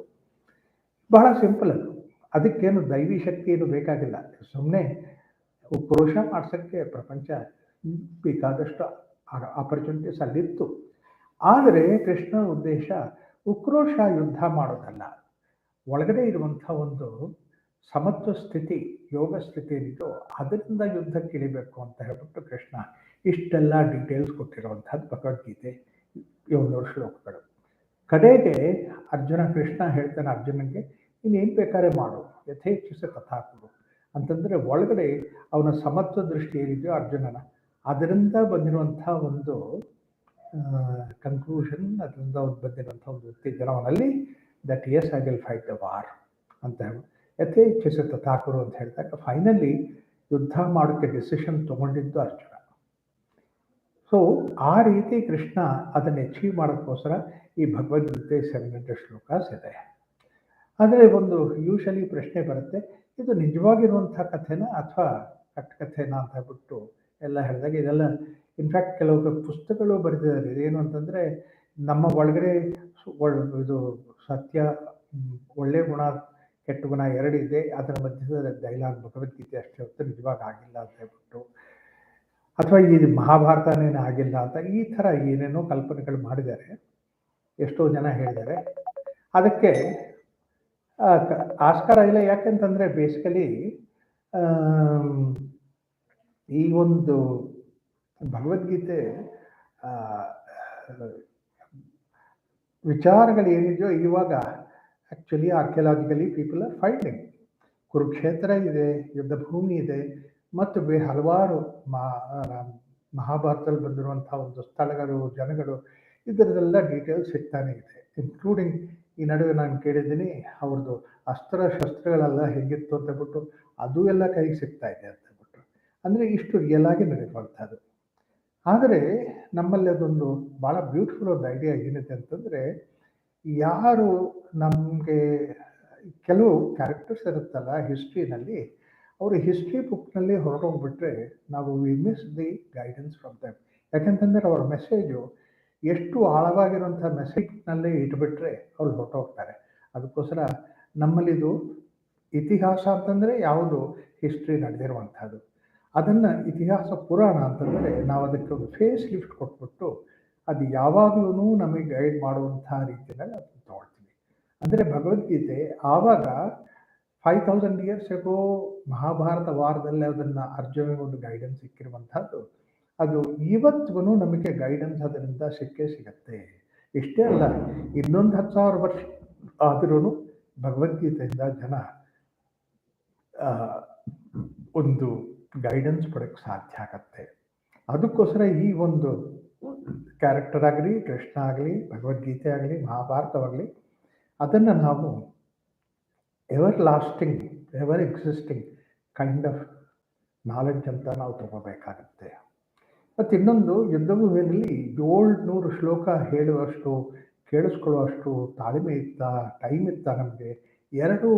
ಬಹಳ ಸಿಂಪಲ್ ಅದು. ಅದಕ್ಕೇನು ದೈವಿ ಶಕ್ತಿ ಏನು ಬೇಕಾಗಿಲ್ಲ. ಸುಮ್ಮನೆ ಉಕ್ರೋಶ ಮಾಡ್ಸೋಕ್ಕೆ ಪ್ರಪಂಚ ಬೇಕಾದಷ್ಟು ಆಪರ್ಚುನಿಟೀಸ್ ಅಲ್ಲಿತ್ತು. ಆದರೆ ಕೃಷ್ಣ ಉದ್ದೇಶ ಉಕ್ರೋಶ ಯುದ್ಧ ಮಾಡೋದಲ್ಲ, ಒಳಗಡೆ ಇರುವಂಥ ಒಂದು ಸಮತ್ವ ಸ್ಥಿತಿ, ಯೋಗ ಸ್ಥಿತಿ ಏನಿದೋ ಅದರಿಂದ ಯುದ್ಧಕ್ಕೆ ಇಳಿಬೇಕು ಅಂತ ಹೇಳ್ಬಿಟ್ಟು ಕೃಷ್ಣ ಇಷ್ಟೆಲ್ಲ ಡೀಟೇಲ್ಸ್ ಕೊಟ್ಟಿರುವಂಥದ್ದು ಭಗವದ್ಗೀತೆ 700 ಶ್ಲೋಕಗಳು. ಕಡೆಗೆ ಕೃಷ್ಣ ಹೇಳ್ತಾನೆ ಅರ್ಜುನನಿಗೆ ಇನ್ನೇನು ಬೇಕಾದ್ರೆ ಮಾಡು, ಯಥೇಚ್ಛಿಸ ತಥಾಕುರು ಅಂತಂದರೆ ಒಳಗಡೆ ಅವನ ಸಮತ್ವ ದೃಷ್ಟಿ ಏನಿದೆಯೋ ಅರ್ಜುನನ, ಅದರಿಂದ ಬಂದಿರುವಂಥ ಒಂದು ಕನ್ಕ್ಲೂಷನ್, ಅದರಿಂದ ಬಂದಿರುವಂಥ ಒಂದು ಉತ್ತೇಜನ ಅವನಲ್ಲಿ that as I will fight the war ಅಂತ ಹೇಳಿ ಯಥೇಚ್ಛಿಸ ತಥಾಕುರು ಅಂತ ಹೇಳಿದಾಗ ಫೈನಲಿ ಯುದ್ಧ ಮಾಡೋಕ್ಕೆ ಡಿಸಿಷನ್ ತೊಗೊಂಡಿದ್ದು ಅರ್ಜುನ. ಸೊ ಆ ರೀತಿ ಕೃಷ್ಣ ಅದನ್ನು ಅಚೀವ್ ಮಾಡೋಕ್ಕೋಸ್ಕರ ಈ ಭಗವದ್ಗೀತೆ 700 ಶ್ಲೋಕಾಸ್ ಇದೆ. ಆದರೆ ಒಂದು ಯೂಶಲಿ ಪ್ರಶ್ನೆ ಬರುತ್ತೆ, ಇದು ನಿಜವಾಗಿರುವಂಥ ಕಥೆನಾ ಅಥವಾ ಕಥೆನಾ ಅಂತ ಹೇಳ್ಬಿಟ್ಟು ಎಲ್ಲ ಹೇಳಿದಾಗ ಇದೆಲ್ಲ ಇನ್ಫ್ಯಾಕ್ಟ್ ಕೆಲವು ಪುಸ್ತಕಗಳು ಬರೆದಿದ್ದಾರೆ. ಇದೇನು ಅಂತಂದರೆ ನಮ್ಮ ಒಳಗಡೆ ಇದು ಸತ್ಯ, ಒಳ್ಳೆ ಗುಣ, ಕೆಟ್ಟ ಗುಣ ಎರಡಿದೆ, ಅದರ ಮಧ್ಯದ ಡೈಲಾಗ್ ಭಗವದ್ಗೀತೆ ಅಷ್ಟೇ ಹೊತ್ತು ನಿಜವಾಗಿ ಆಗಿಲ್ಲ ಅಂತ ಹೇಳ್ಬಿಟ್ಟು, ಅಥವಾ ಈ ಮಹಾಭಾರತನೇನು ಆಗಿಲ್ಲ ಅಂತ ಈ ಥರ ಏನೇನೋ ಕಲ್ಪನೆಗಳು ಮಾಡಿದ್ದಾರೆ, ಎಷ್ಟೋ ಜನ ಹೇಳಿದ್ದಾರೆ. ಅದಕ್ಕೆ ಆಸ್ಕಾರ ಇಲ್ಲ. ಯಾಕೆಂತಂದರೆ ಬೇಸಿಕಲಿ ಈ ಒಂದು ಭಗವದ್ಗೀತೆ ವಿಚಾರಗಳು ಏನಿದೆಯೋ ಇವಾಗ actually archaeologically people are finding. Kurukshetra ಇದೆ, ಯುದ್ಧ ಭೂಮಿ ಇದೆ, ಮತ್ತು ಹಲವಾರು ಮಹಾಭಾರತದಲ್ಲಿ ಬಂದಿರುವಂಥ ಒಂದು ಸ್ಥಳಗಳು, ಜನಗಳು, ಇದರದೆಲ್ಲ ಡೀಟೇಲ್ಸ್ ಸಿಗ್ತಾನೆ ಇದೆ. ಇನ್ಕ್ಲೂಡಿಂಗ್ ಈ ನಡುವೆ ನಾನು ಕೇಳಿದ್ದೀನಿ ಅವ್ರದ್ದು ಶಸ್ತ್ರಗಳೆಲ್ಲ ಹೇಗಿತ್ತು ಅಂತ ಬಿಟ್ಟು ಅದು ಎಲ್ಲ ಕೈಗೆ ಸಿಗ್ತಾ ಇದೆ ಅಂತ ಬಿಟ್ಟು. ಅಂದರೆ ಇಷ್ಟು ರಿಯಲ್ ಆಗಿ ನಡೆಯುವಂಥದ್ದು. ಆದರೆ ನಮ್ಮಲ್ಲಿ ಅದೊಂದು ಭಾಳ ಬ್ಯೂಟಿಫುಲ್ ಒಂದು ಐಡಿಯಾ ಏನಿದೆ ಅಂತಂದರೆ, ಯಾರು ನಮಗೆ ಕೆಲವು ಕ್ಯಾರೆಕ್ಟರ್ಸ್ ಇರುತ್ತಲ್ಲ ಹಿಸ್ಟ್ರಿನಲ್ಲಿ, ಅವರು ಹಿಸ್ಟ್ರಿ ಬುಕ್ನಲ್ಲಿ ಹೊರಟೋಗ್ಬಿಟ್ರೆ ನಾವು V miss the guidance from them. ಯಾಕೆಂತಂದರೆ ಅವರ ಮೆಸೇಜು ಎಷ್ಟು ಆಳವಾಗಿರುವಂಥ ಮೆಸೇಜ್ನಲ್ಲೇ ಇಟ್ಬಿಟ್ರೆ ಅವ್ರು ಹೊರಟೋಗ್ತಾರೆ. ಅದಕ್ಕೋಸ್ಕರ ನಮ್ಮಲ್ಲಿದು ಇತಿಹಾಸ ಅಂತಂದರೆ ಯಾವುದು ಹಿಸ್ಟ್ರಿ ನಡೆದಿರುವಂಥದ್ದು, ಅದನ್ನು ಇತಿಹಾಸ ಪುರಾಣ ಅಂತಂದರೆ ನಾವು ಅದಕ್ಕೆ ಒಂದು ಫೇಸ್ ಲಿಫ್ಟ್ ಕೊಟ್ಬಿಟ್ಟು ಅದು ಯಾವಾಗಲೂ ನಮಗೆ ಗೈಡ್ ಮಾಡುವಂಥ ರೀತಿಯಲ್ಲಿ ಅದನ್ನು ತೊಗೊಳ್ತೀವಿ. ಅಂದರೆ ಭಗವದ್ಗೀತೆ ಆವಾಗ 5000 years ago ಮಹಾಭಾರತ ವಾರದಲ್ಲಿ ಅದನ್ನು ಅರ್ಜುನಿಗೆ ಒಂದು ಗೈಡೆನ್ಸ್ ಸಿಕ್ಕಿರುವಂಥದ್ದು, ಅದು ಇವತ್ತಿಗೂ ನಮಗೆ ಗೈಡೆನ್ಸ್ ಅದರಿಂದ ಸಿಗುತ್ತೆ. ಇಷ್ಟೇ ಅಲ್ಲ, ಇನ್ನೊಂದು 10,000 ವರ್ಷ ಆದ್ರೂ ಭಗವದ್ಗೀತೆಯಿಂದ ಜನ ಒಂದು ಗೈಡೆನ್ಸ್ ಪಡೆಯೋಕ್ಕೆ ಸಾಧ್ಯ ಆಗತ್ತೆ. ಅದಕ್ಕೋಸ್ಕರ ಈ ಒಂದು ಕ್ಯಾರೆಕ್ಟರ್ ಆಗಲಿ, ಕೃಷ್ಣ ಆಗಲಿ, ಭಗವದ್ಗೀತೆ ಆಗಲಿ, ಮಹಾಭಾರತವಾಗಲಿ, ಅದನ್ನು ನಾವು ever lasting, ever existing kind of knowledge ಅಂತ ನಾವು ತಗೋಬೇಕಾಗತ್ತೆ. ಮತ್ತು ಇನ್ನೊಂದು, ಯುದ್ಧಭೂಮಿಯಲ್ಲಿ 700 ಶ್ಲೋಕ ಹೇಳುವಷ್ಟು, ಕೇಳಿಸ್ಕೊಳ್ಳುವಷ್ಟು ತಾಳ್ಮೆ ಇತ್ತ, ಟೈಮ್ ಇತ್ತ ನಮಗೆ. 2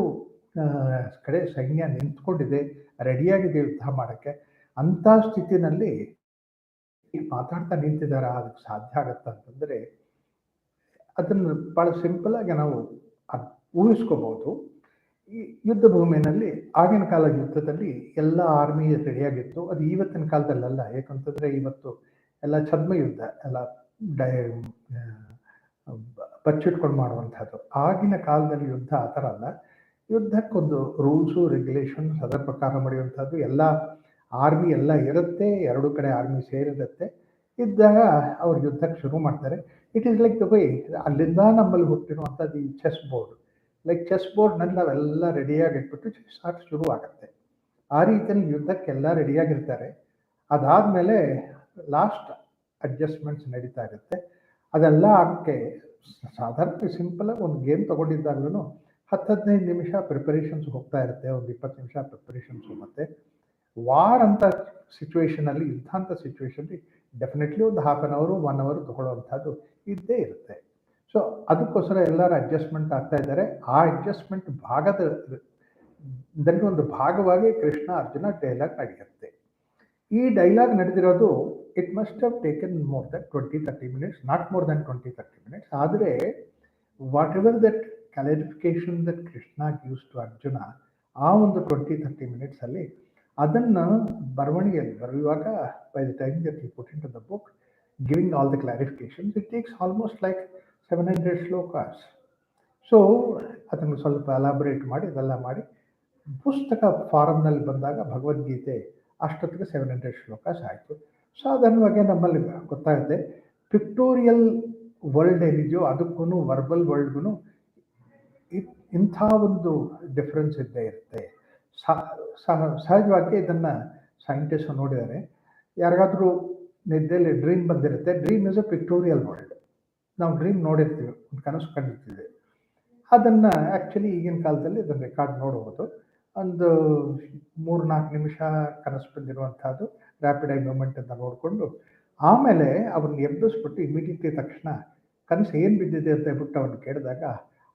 ಕಡೆ ಸೈನ್ಯ ನಿಂತ್ಕೊಂಡಿದೆ, ರೆಡಿಯಾಗಿದೆ ಯುದ್ಧ ಮಾಡೋಕ್ಕೆ. ಅಂಥ ಸ್ಥಿತಿನಲ್ಲಿ ಮಾತಾಡ್ತಾ ನಿಂತಿದ್ದಾರೆ. ಅದಕ್ಕೆ ಸಾಧ್ಯ ಆಗತ್ತ ಅಂತಂದರೆ ಅದನ್ನು ಭಾಳ ಸಿಂಪಲಾಗಿ ನಾವು ಊಹಿಸ್ಕೋಬೋದು. ಈ ಯುದ್ಧ ಭೂಮಿಯಲ್ಲಿ ಆಗಿನ ಕಾಲ ಯುದ್ಧದಲ್ಲಿ ಎಲ್ಲ ಆರ್ಮಿ ರೆಡಿಯಾಗಿತ್ತು. ಅದು ಇವತ್ತಿನ ಕಾಲದಲ್ಲ. ಯಾಕಂತಂದರೆ ಇವತ್ತು ಎಲ್ಲ ಛದ್ಮ ಯುದ್ಧ, ಎಲ್ಲ ಬಚ್ಚಿಟ್ಕೊಂಡು ಮಾಡುವಂಥದ್ದು. ಆಗಿನ ಕಾಲದಲ್ಲಿ ಯುದ್ಧ ಆ ಥರ ಅಲ್ಲ. ಯುದ್ಧಕ್ಕೊಂದು ರೂಲ್ಸು, ರೆಗ್ಯುಲೇಷನ್ಸ್, ಅದರ ಪ್ರಕಾರ ನಡೆಯುವಂಥದ್ದು. ಎಲ್ಲ ಆರ್ಮಿ ಎಲ್ಲ ಇರುತ್ತೆ, 2 ಕಡೆ ಆರ್ಮಿ ಸೇರಿರುತ್ತೆ. ಇದ್ದಾಗ ಅವ್ರು ಯುದ್ಧಕ್ಕೆ ಶುರು ಮಾಡ್ತಾರೆ. It is like the way, ಅಲ್ಲಿಂದ ನಮ್ಮಲ್ಲಿ ಹುಟ್ಟಿರುವಂಥದ್ದು ಈ ಚೆಸ್ ಬೋರ್ಡ್. ಲೈಕ್ ಚೆಸ್ ಬೋರ್ಡ್ನಲ್ಲಿ ನಾವೆಲ್ಲ ರೆಡಿಯಾಗಿ ಇಟ್ಬಿಟ್ಟು ಚೆಸ್ ಆಟ ಶುರು ಆಗುತ್ತೆ. ಆ ರೀತಿಯಲ್ಲಿ ಯುದ್ಧಕ್ಕೆಲ್ಲ ರೆಡಿಯಾಗಿರ್ತಾರೆ. ಅದಾದಮೇಲೆ ಲಾಸ್ಟ್ ಅಡ್ಜಸ್ಟ್ಮೆಂಟ್ಸ್ ನಡೀತಾ ಇರುತ್ತೆ. ಅದೆಲ್ಲ ಆಗೋಕ್ಕೆ ಸಾಧಾರಣ ಸಿಂಪಲಾಗಿ ಒಂದು ಗೇಮ್ ತೊಗೊಂಡಿದ್ದಾಗಲೂ 10-15 ನಿಮಿಷ ಪ್ರಿಪರೇಷನ್ಸ್ ಹೋಗ್ತಾ ಇರುತ್ತೆ, ಒಂದು 20 ನಿಮಿಷ ಪ್ರಿಪರೇಷನ್ಸ್ ಹೋಗುತ್ತೆ. ವಾರ್ ಅಂತ ಸಿಚುವೇಷನಲ್ಲಿ, ಯುದ್ಧ ಅಂತ ಸಿಚುವೇಷನ್ಲಿ ಡೆಫಿನೆಟ್ಲಿ ಒಂದು 1/2 hour 1 hour ತೊಗೊಳ್ಳೋವಂಥದ್ದು ಇದ್ದೇ ಇರುತ್ತೆ. ಸೊ ಅದಕ್ಕೋಸ್ಕರ ಎಲ್ಲರೂ ಅಡ್ಜಸ್ಟ್ಮೆಂಟ್ ಆಗ್ತಾ ಇದ್ದಾರೆ. ಆ ಅಡ್ಜಸ್ಟ್ಮೆಂಟ್ ಭಾಗದಲ್ಲಿ ಒಂದು ಭಾಗವಾಗಿ ಕೃಷ್ಣ ಅರ್ಜುನ ಡೈಲಾಗ್ ನಡೆಯುತ್ತೆ. ಈ ಡೈಲಾಗ್ ನಡೆದಿರೋದು it must have taken more than 20-30 minutes, not more than 20-30 minutes. ಆದರೆ whatever that clarification that Krishna gives to Arjuna, ಆ ಒಂದು 20-30 minutes ಅಲ್ಲಿ ಅದನ್ನು ಬರವಣಿಗೆಯಲ್ಲಿ ಬರೆಯುವಾಗ, by the time that he put into the book, giving all the clarifications, it takes almost like 700 shlokas. So ಅದನ್ನು ಸ್ವಲ್ಪ elaborate ಮಾಡಿ ಇದೆಲ್ಲ ಮಾಡಿ ಪುಸ್ತಕ ಫಾರಮ್ನಲ್ಲಿ ಬಂದಾಗ ಭಗವದ್ಗೀತೆ ಅಷ್ಟೊತ್ತಿಗೆ 700 ಶ್ಲೋಕಾಸ್ ಆಯಿತು. ಸಾಧಾರಣವಾಗಿ ನಮ್ಮಲ್ಲಿ ಗೊತ್ತಾಗುತ್ತೆ ಪಿಕ್ಟೋರಿಯಲ್ ವರ್ಲ್ಡ್ ಏನಿದೆಯೋ ಅದಕ್ಕೂ ವರ್ಬಲ್ ವರ್ಲ್ಡ್ಗೂ ಇಂಥ ಒಂದು ಡಿಫ್ರೆನ್ಸ್ ಇದ್ದೇ ಇರುತ್ತೆ. ಸಹಜವಾಗಿ ಇದನ್ನು ಸೈಂಟಿಸ್ಟ್ ನೋಡಿದ್ದಾರೆ. ಯಾರಿಗಾದರೂ ನಿದ್ದೆಯಲ್ಲಿ ಡ್ರೀಮ್ ಬಂದಿರುತ್ತೆ. Dream is a pictorial world. ನಾವು ಡ್ರೀಮ್ ನೋಡಿರ್ತೀವಿ, ಒಂದು ಕನಸು ಕಂಡಿರ್ತೀವಿ. ಅದನ್ನು ಆ್ಯಕ್ಚುಲಿ ಈಗಿನ ಕಾಲದಲ್ಲಿ ಅದನ್ನು ರೆಕಾರ್ಡ್ ನೋಡ್ಬೋದು. ಒಂದು 3-4 ನಿಮಿಷ ಕನಸು ಬಂದಿರುವಂಥದ್ದು ರ್ಯಾಪಿಡ್ ಐ ಮೂಮೆಂಟ್ ಅಂತ ನೋಡಿಕೊಂಡು ಆಮೇಲೆ ಅವ್ರನ್ನ ಎಬ್ಬಿಸ್ಬಿಟ್ಟು ಇಮಿಡಿಯೇಟ್ಲಿ ತಕ್ಷಣ ಕನಸು ಏನು ಬಿದ್ದಿದೆ ಅಂತ ಹೇಳ್ಬಿಟ್ಟು ಅವ್ರನ್ನ ಕೇಳಿದಾಗ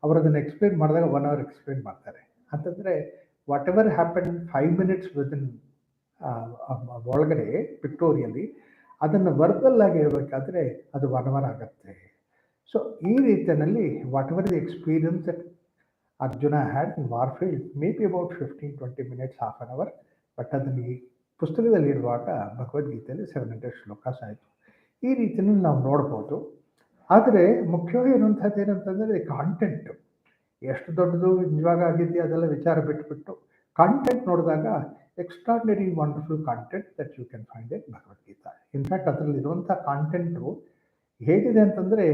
ಅವರು ಅದನ್ನು ಎಕ್ಸ್ಪ್ಲೇನ್ ಮಾಡಿದಾಗ 1 hour ಎಕ್ಸ್ಪ್ಲೇನ್ ಮಾಡ್ತಾರೆ. ಅಂತಂದರೆ what ever happen 5 minutes within ಒಳಗಡೆ ಪಿಕ್ಟೋರಿಯಲ್ಲಿ, ಅದನ್ನು ವರ್ಬಲ್ ಆಗಿ ಹೇಳ್ಬೇಕಾದ್ರೆ ಅದು 1 hour ಆಗುತ್ತೆ. ಸೊ ಈ ರೀತಿಯಲ್ಲಿ what ever the experience that Arjuna had in Warfield, maybe about 15-20 minutes, half an hour, but ಅದನ್ನು ಈ ಪುಸ್ತಕದಲ್ಲಿ ಇರುವಾಗ ಭಗವದ್ಗೀತೆಯಲ್ಲಿ 700 ಶ್ಲೋಕಾಸ್ ಆಯಿತು. ಈ ರೀತಿಯಲ್ಲಿ ನಾವು ನೋಡ್ಬೋದು. ಆದರೆ ಮುಖ್ಯವಾಗಿ ಇರುವಂಥದ್ದು ಏನಂತಂದರೆ ಕಾಂಟೆಂಟು ಎಷ್ಟು ದೊಡ್ಡದು ನಿಜವಾಗ ಆಗಿದೆಯಾ ಅದೆಲ್ಲ ವಿಚಾರ ಬಿಟ್ಬಿಟ್ಟು ಕಾಂಟೆಂಟ್ ನೋಡಿದಾಗ extraordinary wonderful content that you can find in Bhagavad Gita. In fact ಅದರಲ್ಲಿರುವಂಥ ಕಾಂಟೆಂಟು ಹೇಗಿದೆ ಅಂತಂದರೆ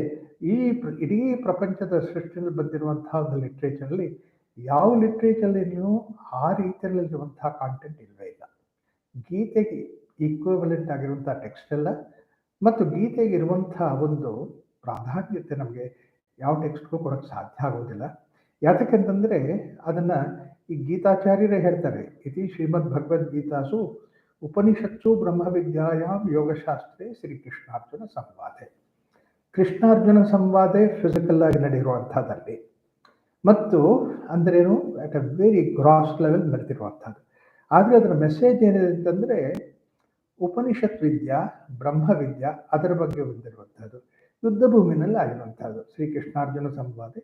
ಇಡೀ ಪ್ರಪಂಚದ ಸೃಷ್ಟಿಯಲ್ಲಿ ಬಂದಿರುವಂತಹ ಒಂದು ಲಿಟ್ರೇಚರಲ್ಲಿ ಯಾವ ಲಿಟ್ರೇಚರಲ್ಲಿ ನೀವು ಆ ರೀತಿಯಲ್ಲಿರುವಂತಹ ಕಾಂಟೆಂಟ್ ಇಲ್ಲವೇ ಇಲ್ಲ. ಗೀತೆಗೆ ಈಕ್ವಿವಲೆಂಟ್ ಆಗಿರುವಂಥ ಟೆಕ್ಸ್ಟ್ ಎಲ್ಲ ಮತ್ತು ಗೀತೆಗೆ ಇರುವಂಥ ಒಂದು ಪ್ರಾಧಾನ್ಯತೆ ನಮಗೆ ಯಾವ ಟೆಕ್ಸ್ಟ್ಗೂ ಕೊಡೋಕ್ಕೆ ಸಾಧ್ಯ ಆಗೋದಿಲ್ಲ. ಯಾತಕ್ಕಂತಂದರೆ ಅದನ್ನು ಈ ಗೀತಾಚಾರ್ಯರೇ ಹೇಳ್ತಾರೆ, ಇತಿ ಶ್ರೀಮದ್ ಭಗವದ್ಗೀತಾಸು ಉಪನಿಷತ್ಸು ಬ್ರಹ್ಮವಿದ್ಯಾಯಾಂ ಯೋಗಶಾಸ್ತ್ರೇ ಶ್ರೀಕೃಷ್ಣಾರ್ಜುನ ಸಂವಾದೆ. ಕೃಷ್ಣಾರ್ಜುನ ಸಂವಾದೆ ಫಿಸಿಕಲ್ ಆಗಿ ನಡೆಯುವಂಥದ್ದಲ್ಲಿ ಮತ್ತು ಅಂದ್ರೇನು at a very gross level ನಡೆದಿರುವಂಥದ್ದು. ಆದರೆ ಅದರ ಮೆಸೇಜ್ ಏನಿದೆ ಅಂತಂದರೆ ಉಪನಿಷತ್ ವಿದ್ಯಾ ಬ್ರಹ್ಮವಿದ್ಯಾ ಅದರ ಬಗ್ಗೆ ಬಂದಿರುವಂಥದ್ದು, ಯುದ್ಧ ಭೂಮಿನಲ್ಲಿ ಆಗಿರುವಂಥದ್ದು ಶ್ರೀಕೃಷ್ಣಾರ್ಜುನ ಸಂವಾದೆ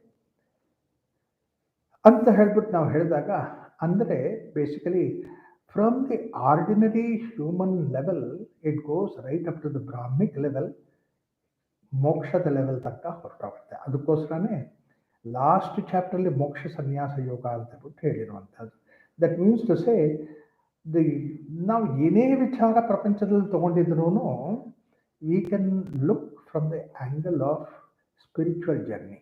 ಅಂತ ಹೇಳ್ಬಿಟ್ಟು ನಾವು ಹೇಳಿದಾಗ, ಅಂದರೆ basically from the ordinary human level it goes right up to the Brahmic level, ಮೋಕ್ಷದ ಲೆವೆಲ್ ತನಕ ಹೊರಟೋಗುತ್ತೆ. ಅದಕ್ಕೋಸ್ಕರನೇ ಲಾಸ್ಟ್ ಚಾಪ್ಟರ್ಲಿ ಮೋಕ್ಷ ಸನ್ಯಾಸ ಯೋಗ ಅಂತ ಬಿಟ್ಟು ಹೇಳಿರುವಂಥದ್ದು. ದಟ್ ಮೀನ್ಸ್ ಟು ಸೇ ನಾವು ಏನೇ ವಿಚಾರ ಪ್ರಪಂಚದಲ್ಲಿ ತೊಗೊಂಡಿದ್ರೂ we can look from the angle of spiritual journey.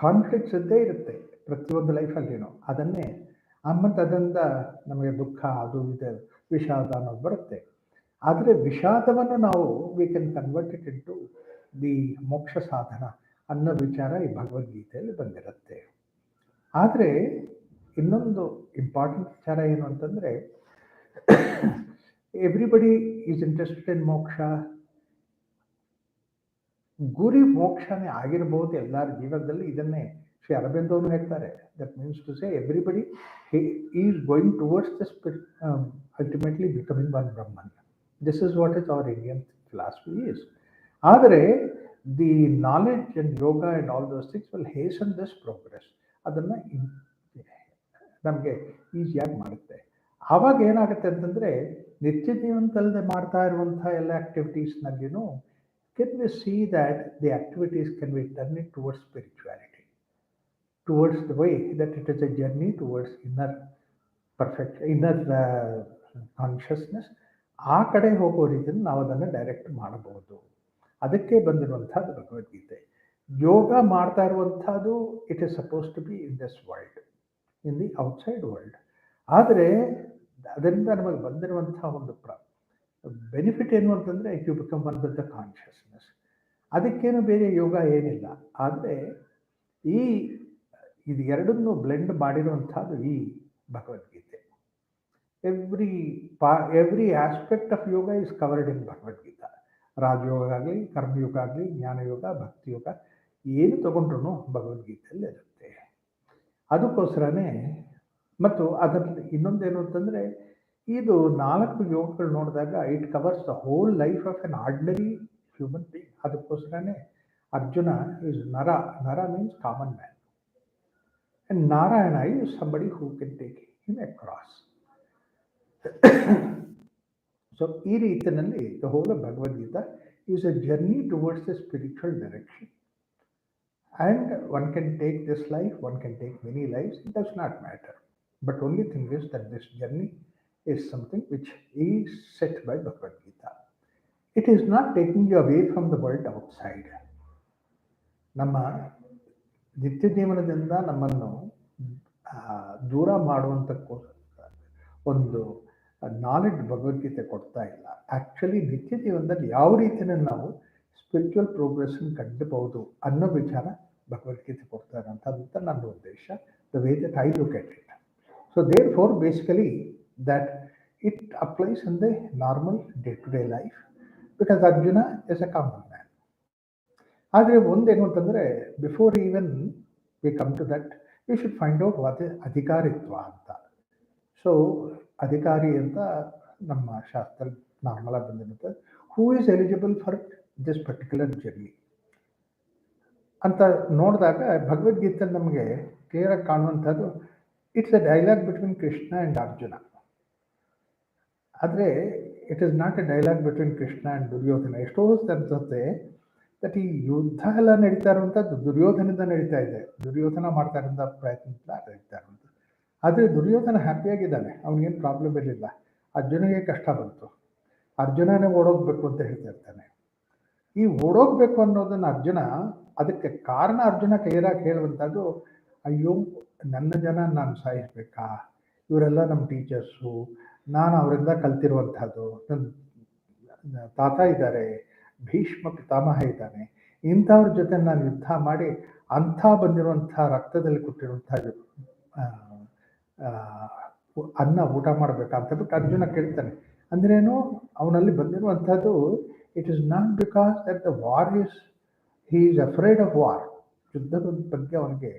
Conflicts ಇದ್ದೇ ಇರುತ್ತೆ ಪ್ರತಿಯೊಂದು ಲೈಫಲ್ಲಿನೂ. ಅದನ್ನೇ ಮತ್ತು ಅದರಿಂದ ನಮಗೆ ದುಃಖ ಅದು ಇದು ವಿಷಾದ ಅನ್ನೋದು ಬರುತ್ತೆ. ಆದರೆ ವಿಷಾದವನ್ನು ನಾವು we can convert it into the ಮೋಕ್ಷ ಸಾಧನ ಅನ್ನೋ ವಿಚಾರ ಈ ಭಗವದ್ಗೀತೆಯಲ್ಲಿ ಬಂದಿರುತ್ತೆ. ಆದರೆ ಇನ್ನೊಂದು ಇಂಪಾರ್ಟೆಂಟ್ ವಿಚಾರ ಏನು ಅಂತಂದರೆ, ಎವ್ರಿಬಡಿ ಈಸ್ ಇಂಟ್ರೆಸ್ಟೆಡ್ ಇನ್ ಮೋಕ್ಷ. ಗುರಿ ಮೋಕ್ಷನೇ ಆಗಿರ್ಬೋದು ಎಲ್ಲರ ಜೀವನದಲ್ಲಿ. ಇದನ್ನೇ ಶ್ರೀ ಅರಬಿಂದೋನು ಹೇಳ್ತಾರೆ. That means to say everybody is going towards the ultimately becoming one Brahman. This is what is our Indian philosophy is. ಆದರೆ the knowledge and yoga and all those things will hasten this progress. ಅದನ್ನು ನಮಗೆ ಈಸಿಯಾಗಿ ಮಾಡುತ್ತೆ. ಆವಾಗ ಏನಾಗುತ್ತೆ ಅಂತಂದರೆ ನಿತ್ಯ ಜೀವನದಲ್ಲದೆ ಮಾಡ್ತಾ ಇರುವಂಥ ಎಲ್ಲ ಆ್ಯಕ್ಟಿವಿಟೀಸ್ನಲ್ಲಿನೂ can we see that the activities can be turned towards spirituality, towards the way that it is a journey towards inner consciousness. ಆ ಕಡೆ ಹೋಗೋ ರೀತಿಯಲ್ಲಿ ನಾವು ಅದನ್ನು ಡೈರೆಕ್ಟ್ ಮಾಡಬಹುದು. ಅದಕ್ಕೆ ಬಂದಿರುವಂಥದ್ದು ಭಗವದ್ಗೀತೆ. ಯೋಗ ಮಾಡ್ತಾ ಇರುವಂಥದ್ದು it is suppose to be in this world, in the outside world. ಆದರೆ ಅದರಿಂದ ನಮಗೆ ಬಂದಿರುವಂಥ ಒಂದು ಬೆನಿಫಿಟ್ ಏನು ಅಂತಂದರೆ you become one with the consciousness. ಅದಕ್ಕೇನು ಬೇರೆ ಯೋಗ ಏನಿಲ್ಲ. ಆದರೆ ಇದು ಎರಡನ್ನೂ ಬ್ಲೆಂಡ್ ಮಾಡಿರುವಂಥದ್ದು ಈ Bhagavad Gita. Every aspect of yoga is covered in Bhagavad Gita. Raja Yoga ಆಗಲಿ, ಕರ್ಮಯೋಗ ಆಗಲಿ, ಜ್ಞಾನಯೋಗ, ಭಕ್ತಿಯೋಗ ಏನು ತಗೊಂಡ್ರೂ ಭಗವದ್ಗೀತೆಯಲ್ಲಿ ಇರುತ್ತೆ. ಅದಕ್ಕೋಸ್ಕರನೇ ಮತ್ತು ಅದರಲ್ಲಿ ಇನ್ನೊಂದೇನು ಅಂತಂದರೆ, ಇದು 4 ಯೋಗಗಳು ನೋಡಿದಾಗ it covers the whole life of an ordinary human being. ಅದಕ್ಕೋಸ್ಕರನೇ Arjuna is nara means common man, and Narayana is somebody who can take him across. So ಈ ರೀತಿಯಲ್ಲಿ the whole of Bhagavad Gita is a journey towards the spiritual direction. And one can take this life, one can take many lives, it does not matter. But only thing is that this journey is something which is set by Bhagavad Gita. It is not taking you away from the world outside. ನಮ್ಮ ನಿತ್ಯ ಜೀವನದಿಂದ ನಮ್ಮನ್ನು ದೂರ ಮಾಡುವಂಥ ಒಂದು knowledge Bhagavad Gita ಕೊಡ್ತಾ ಇಲ್ಲ. Actually ನಿತ್ಯ ಜೀವನದಲ್ಲಿ ಯಾವ ರೀತಿಯಲ್ಲಿ ನಾವು ಸ್ಪಿರಿಚುವಲ್ ಪ್ರೋಗ್ರೆಸ್ಸನ್ನು ಕಂಡುಬಹುದು ಅನ್ನೋ ವಿಚಾರ ಭಗವದ್ಗೀತೆ ಕೊಡ್ತಾ ಇರೋಂಥದ್ದು ಅಂತ ನನ್ನ ಉದ್ದೇಶ. The way that I look at it. So therefore basically that it applies in the normal day-to-day life because Arjuna is a common man. ಆದರೆ ಒಂದೇನು ಅಂತಂದರೆ, before even we come to that we should find out what is ಅಧಿಕಾರಿತ್ವ ಅಂತ. So ಅಧಿಕಾರಿ ಅಂತ ನಮ್ಮ ಶಾಸ್ತ್ರ ನಾರ್ಮಲಾಗಿ ಬಂದಿರುತ್ತೆ. Who is eligible for this particular journey ಅಂತ ನೋಡಿದಾಗ ಭಗವದ್ಗೀತೆ ನಮಗೆ ಕ್ಲಿಯರಾಗಿ ಕಾಣುವಂಥದ್ದು it's a dialogue between Krishna and Arjuna. ಆದರೆ it is not a dialogue between Krishna and Duryodhana. ಎಷ್ಟೋ ಅನ್ಸುತ್ತೆ ದಟ್ ಈ ಯುದ್ಧ ಎಲ್ಲ ನಡೀತಾ ಇರುವಂಥದ್ದು ದುರ್ಯೋಧನದಿಂದ ನಡೀತಾ ಇದೆ, ದುರ್ಯೋಧನ ಮಾಡ್ತಾ ಇರೋಂಥ ಪ್ರಯತ್ನದಿಂದ ನಡೀತಾ ಇರುವಂಥದ್ದು. ಆದರೆ ದುರ್ಯೋಧನ ಹ್ಯಾಪಿಯಾಗಿದ್ದಾನೆ, ಅವನಿಗೇನು ಪ್ರಾಬ್ಲಮ್ ಇರಲಿಲ್ಲ. ಅರ್ಜುನಿಗೆ ಕಷ್ಟ ಬಂತು, ಅರ್ಜುನನೇ ಓಡೋಗ್ಬೇಕು ಅಂತ ಹೇಳ್ತಾ ಇರ್ತಾನೆ. ಈ ಓಡೋಗ್ಬೇಕು ಅನ್ನೋದನ್ನು ಅರ್ಜುನ, ಅದಕ್ಕೆ ಕಾರಣ ಅರ್ಜುನ ಕ್ಲಿಯರಾಗಿ ಹೇಳುವಂಥದ್ದು, ಅಯ್ಯೋ ನನ್ನ ಜನ ನಾನು ಸಾಯಿಸ್ಬೇಕಾ, ಇವರೆಲ್ಲ ನಮ್ಮ ಟೀಚರ್ಸು, ನಾನು ಅವರಿಂದ ಕಲ್ತಿರುವಂಥದ್ದು, ನನ್ನ ತಾತ ಇದ್ದಾರೆ, ಭೀಷ್ಮ ಪಿತಾಮಹ ಇದ್ದಾನೆ, ಇಂಥವ್ರ ಜೊತೆ ನಾನು ಯುದ್ಧ ಮಾಡಿ ಅಂಥ ಬಂದಿರುವಂಥ ರಕ್ತದಲ್ಲಿ ಕೊಟ್ಟಿರುವಂಥ ಅನ್ನ ಊಟ ಮಾಡಬೇಕಾ ಅಂತ ಬಿಟ್ಟು ಅರ್ಜುನ ಕೇಳ್ತಾನೆ. ಅಂದ್ರೇನು, ಅವನಲ್ಲಿ ಬಂದಿರುವಂಥದ್ದು it is not because that the war he is afraid of war. ಯುದ್ಧದ ಬಗ್ಗೆ ಅವನಿಗೆ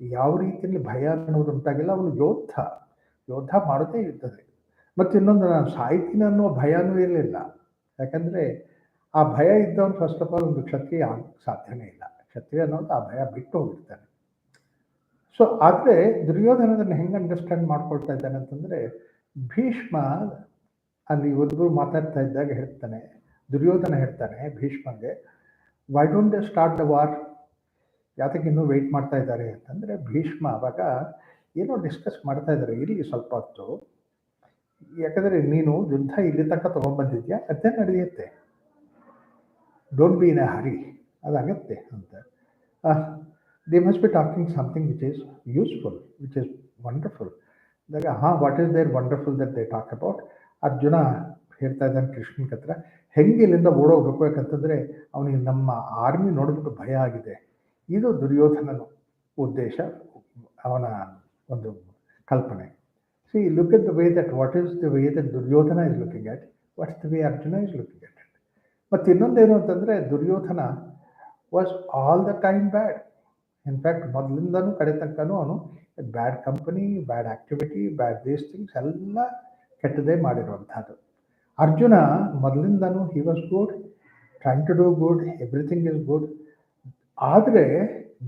ಯಾವ ರೀತಿಯಲ್ಲಿ ಭಯ ಅನ್ನೋದು ಉಂಟಾಗಿಲ್ಲ. ಅವನು ಯೋಧ ಮಾಡೋದೇ ಯುದ್ಧದಲ್ಲಿ. ಮತ್ತು ಇನ್ನೊಂದು, ನಾನು ಸಾಯ್ತೀನಿ ಅನ್ನೋ ಭಯನೂ ಇರಲಿಲ್ಲ. ಯಾಕಂದರೆ ಆ ಭಯ ಇದ್ದವನು ಫಸ್ಟ್ ಆಫ್ ಆಲ್ ಒಂದು ಕ್ಷತ್ರಿಯ ಆಗಕ್ಕೆ ಸಾಧ್ಯನೇ ಇಲ್ಲ. ಕ್ಷತ್ರಿಯ ಅನ್ನೋದು ಆ ಭಯ ಬಿಟ್ಟು ಹೋಗಿರ್ತಾನೆ. ಸೊ ಆದರೆ ದುರ್ಯೋಧನದನ್ನು ಹೆಂಗೆ ಅಂಡರ್ಸ್ಟ್ಯಾಂಡ್ ಮಾಡ್ಕೊಳ್ತಾ ಇದ್ದಾನೆ ಅಂತಂದರೆ, ಭೀಷ್ಮ ಅಲ್ಲಿ ಇಬ್ಬರು ಮಾತಾಡ್ತಾ ಇದ್ದಾಗ ಹೇಳ್ತಾನೆ, ದುರ್ಯೋಧನ ಹೇಳ್ತಾನೆ ಭೀಷ್ಮಗೆ, why don't they start the war, ಯಾತಕ್ಕೆ ಇನ್ನೂ ವೆಯ್ಟ್ ಮಾಡ್ತಾ ಇದ್ದಾರೆ ಅಂತಂದರೆ, ಭೀಷ್ಮ ಅವಾಗ ಏನೋ ಡಿಸ್ಕಸ್ ಮಾಡ್ತಾ ಇದ್ದಾರೆ, ಇಲ್ಲಿ ಸ್ವಲ್ಪ ಹೊತ್ತು, ಯಾಕಂದರೆ ನೀನು ಯುದ್ಧ ಇಲ್ಲಿ ತನಕ ತೊಗೊಂಡ್ಬಂದಿದ್ಯಾ, ಅದೇ ನಡೆಯುತ್ತೆ, don't be in a hurry, ಅದಾಗತ್ತೆ ಅಂತ. They must be talking something which is useful, which is wonderful. ಅಂದಾಗ what is there wonderful that they talk about. Arjuna ಹೇಳ್ತಾ ಇದ್ದಾನೆ ಕೃಷ್ಣನ ಹತ್ರ, ಹೆಂಗೆ ಇಲ್ಲಿಂದ ಓಡೋಗ್ಬೇಕು, ಯಾಕಂತಂದರೆ ಅವನಿಗೆ ನಮ್ಮ ಆರ್ಮಿ ನೋಡಿಬಿಟ್ಟು ಭಯ ಆಗಿದೆ. ಇದು ದುರ್ಯೋಧನನ ಉದ್ದೇಶ, ಅವನ ಒಂದು ಕಲ್ಪನೆ. See, look at the way that what is the way that Duryodhana is looking at, what's the way Arjuna is looking at it. ಮತ್ತು ಇನ್ನೊಂದೇನು ಅಂತಂದರೆ, Duryodhana was all the time bad. In fact ಮೊದಲಿಂದನೂ ಕಡೆ ತನಕನೂ ಅವನು bad company, bad activity, bad these things ಎಲ್ಲ ಕೆಟ್ಟದೇ ಮಾಡಿರುವಂಥದ್ದು. ಅರ್ಜುನ ಮೊದಲಿಂದನೂ he was good, trying to do good, everything is good. ಆದರೆ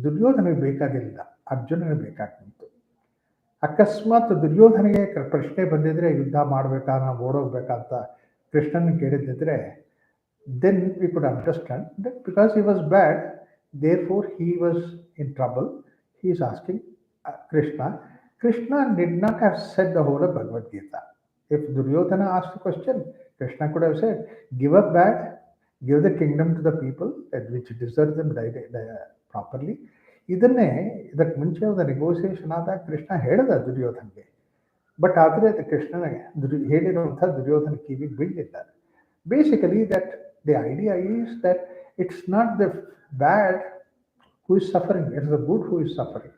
ದುರ್ಯೋಧನಿಗೆ ಬೇಕಾಗಿರಲಿಲ್ಲ, ಅರ್ಜುನನಿಗೆ ಬೇಕಾಗಿತ್ತು. ಅಕಸ್ಮಾತ್ ದುರ್ಯೋಧನಿಗೆ ಪ್ರಶ್ನೆ ಬಂದಿದ್ರೆ, ಯುದ್ಧ ಮಾಡಬೇಕಾ, ನಾವು ಓಡೋಗ್ಬೇಕಾ ಅಂತ ಕೃಷ್ಣನ ಕೇಳಿದ್ದಿದ್ರೆ, then we could understand that because he was bad, therefore he was in trouble. He is asking Krishna. Krishna did not have said the whole of Bhagavad Gita. If Duryodhana asked the question, Krishna could have said, give up bad, give the kingdom to the people which deserve them properly. ಇದಕ್ಕೆ ಮುಂಚೆ ಒಂದು negotiation ಆದಾಗ ಕೃಷ್ಣ ಹೇಳಿದ ದುರ್ಯೋಧನಿಗೆ. But ಆದರೆ ಅದು ಕೃಷ್ಣನಿಗೆ ಹೇಳಿರುವಂಥ ದುರ್ಯೋಧನ ಕಿವಿಗೆ ಬೀಳಲಿಲ್ಲ. Basically that the idea is that it's not the bad who is suffering, it's the good who is suffering.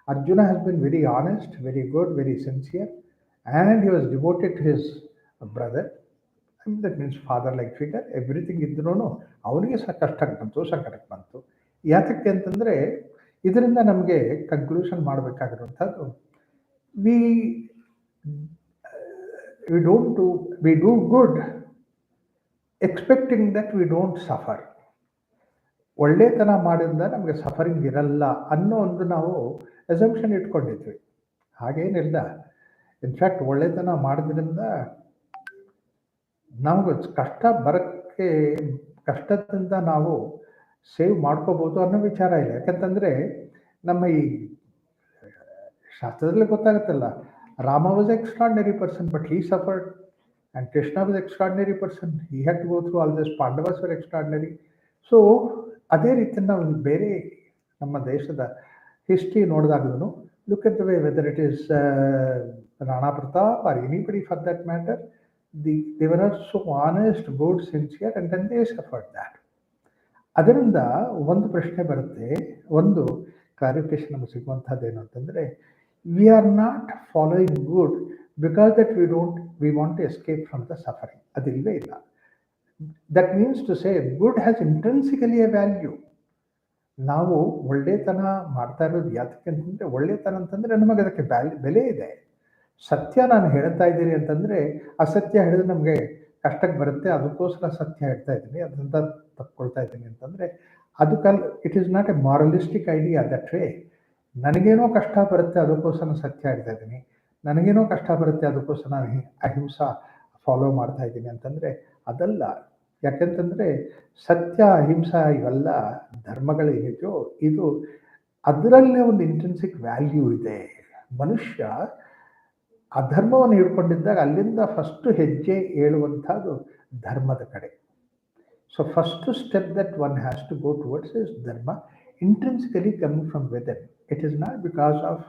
Arjuna has been very honest, very good, very sincere, and he was devoted to his brother. I mean, that means father-like figure. Everything ಇದ್ರೂ ಅವನಿಗೆ ಕಷ್ಟಕ್ಕೆ ಬಂತು, ಸಂಕಟಕ್ಕೆ ಬಂತು. ಯಾತಕ್ಕೆ ಅಂತಂದರೆ, ಇದರಿಂದ ನಮಗೆ conclusion ಮಾಡಬೇಕಾಗಿರುವಂಥದ್ದು, we do good expecting that we don't suffer. ಒಳ್ಳೆತನ ಮಾಡಿದ್ರಿಂದ ನಮಗೆ ಸಫರಿಂಗ್ ಇರಲ್ಲ ಅನ್ನೋ ಒಂದು ನಾವು ಅಸಂಪ್ಷನ್ ಇಟ್ಕೊಂಡಿದ್ವಿ. ಹಾಗೇನಿಲ್ಲ. ಇನ್ಫ್ಯಾಕ್ಟ್ ಒಳ್ಳೆತನ ಮಾಡೋದ್ರಿಂದ ನಮಗೆ ಕಷ್ಟ ಬರೋಕ್ಕೆ, ಕಷ್ಟದಿಂದ ನಾವು ಸೇವ್ ಮಾಡ್ಕೋಬೋದು ಅನ್ನೋ ವಿಚಾರ ಇಲ್ಲ. ಯಾಕಂತಂದರೆ ನಮ್ಮ ಈ ಶಾಸ್ತ್ರದಲ್ಲಿ ಗೊತ್ತಾಗುತ್ತಲ್ಲ, Rama was extraordinary person but he suffered, and Krishna was extraordinary person, he had to go through all this, Pandavas were extraordinary. So ಅದೇ ರೀತಿ ನಾವು ಬೇರೆ ನಮ್ಮ ದೇಶದ ಹಿಸ್ಟ್ರಿ ನೋಡಿದಾಗಲೂ, look at the way whether it is Rana Pratap or anybody for that matter, they were are so honest, good, sincere, and then they suffered that. ಅದರಿಂದ ಒಂದು ಪ್ರಶ್ನೆ ಬರುತ್ತೆ, ಒಂದು ಕ್ಲಾರಿಫಿಕೇಶನ್ ನಮಗೆ ಸಿಗುವಂಥದ್ದು ಏನು ಅಂತಂದರೆ, we are not following good because that we want to escape from the suffering. ಅದಿಲ್ಲವೇ ಇಲ್ಲ. That means to say good has intrinsically a value. ನಾವು ಒಳ್ಳೆತನ ಮಾಡ್ತಾ ಇರೋದು ಯಾತಕ್ಕೆ ಅಂತಂದರೆ, ಒಳ್ಳೆತನ ಅಂತಂದರೆ ನಮಗೆ ಅದಕ್ಕೆ ಬೆಲೆ ಇದೆ. ಸತ್ಯ ನಾನು ಹೇಳ್ತಾ ಇದ್ದೀನಿ ಅಂತಂದರೆ, ಅಸತ್ಯ ಹೇಳಿದ್ರೆ ನಮಗೆ ಕಷ್ಟಕ್ಕೆ ಬರುತ್ತೆ, ಅದಕ್ಕೋಸ್ಕರ ಸತ್ಯ ಹೇಳ್ತಾ ಇದ್ದೀನಿ, ಅದರಿಂದ ತಪ್ಕೊಳ್ತಾ ಇದ್ದೀನಿ ಅಂತಂದರೆ it is not a moralistic idea that way. ನನಗೇನೋ ಕಷ್ಟ ಬರುತ್ತೆ ಅದಕ್ಕೋಸ್ಕರ ಸತ್ಯ ಹೇಳ್ತಾ ಇದ್ದೀನಿ, ನನಗೇನೋ ಕಷ್ಟ ಬರುತ್ತೆ ಅದಕ್ಕೋಸ್ಕರ ನಾನು ಅಹಿಂಸಾ ಫಾಲೋ ಮಾಡ್ತಾ ಇದ್ದೀನಿ ಅಂತಂದರೆ ಅದಲ್ಲ. ಯಾಕೆಂತಂದರೆ ಸತ್ಯ ಅಹಿಂಸಾ ಇವೆಲ್ಲ ಧರ್ಮಗಳೇನಿದೆಯೋ ಇದು ಅದರಲ್ಲೇ ಒಂದು ಇಂಟ್ರೆನ್ಸಿಕ್ ವ್ಯಾಲ್ಯೂ ಇದೆ. ಮನುಷ್ಯ ಅಧರ್ಮವನ್ನು ಹಿಡ್ಕೊಂಡಿದ್ದಾಗ ಅಲ್ಲಿಂದ ಫಸ್ಟು ಹೆಜ್ಜೆ ಏಳುವಂಥದ್ದು ಧರ್ಮದ ಕಡೆ. So first step that one has to go towards is dharma, intrinsically coming from within. It is not because of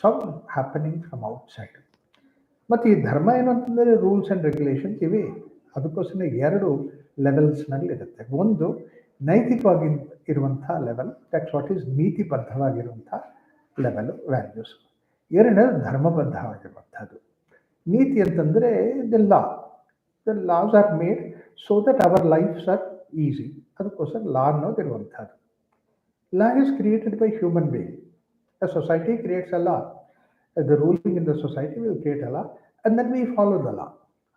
some happening from outside. ಮತ್ತು ಈ ಧರ್ಮ ಏನು ಅಂತಂದರೆ ರೂಲ್ಸ್ ಆ್ಯಂಡ್ ರೆಗ್ಯುಲೇಷನ್ಸ್ ಇವೆ. ಅದಕ್ಕೋಸ್ಕರ 2 ಲೆವೆಲ್ಸ್ನಲ್ಲಿ ಇರುತ್ತೆ. ಒಂದು ನೈತಿಕವಾಗಿ ಇರುವಂಥ ಲೆವೆಲ್, ದಟ್ಸ್ ವಾಟ್ ಈಸ್ ನೀತಿಬದ್ಧವಾಗಿರುವಂಥ ಲೆವೆಲ್ ವ್ಯಾಲ್ಯೂಸ್. ಎರಡನೇದು ಧರ್ಮಬದ್ಧವಾಗಿರುವಂಥದ್ದು. ನೀತಿ ಅಂತಂದರೆ the laws are made so that our lives are easy. ಅದಕ್ಕೋಸ್ಕರ ಲಾ ಅನ್ನೋದಿರುವಂಥದ್ದು. Law is created by human being. A society creates a law. The ruling in the society will create a law and then we follow the law.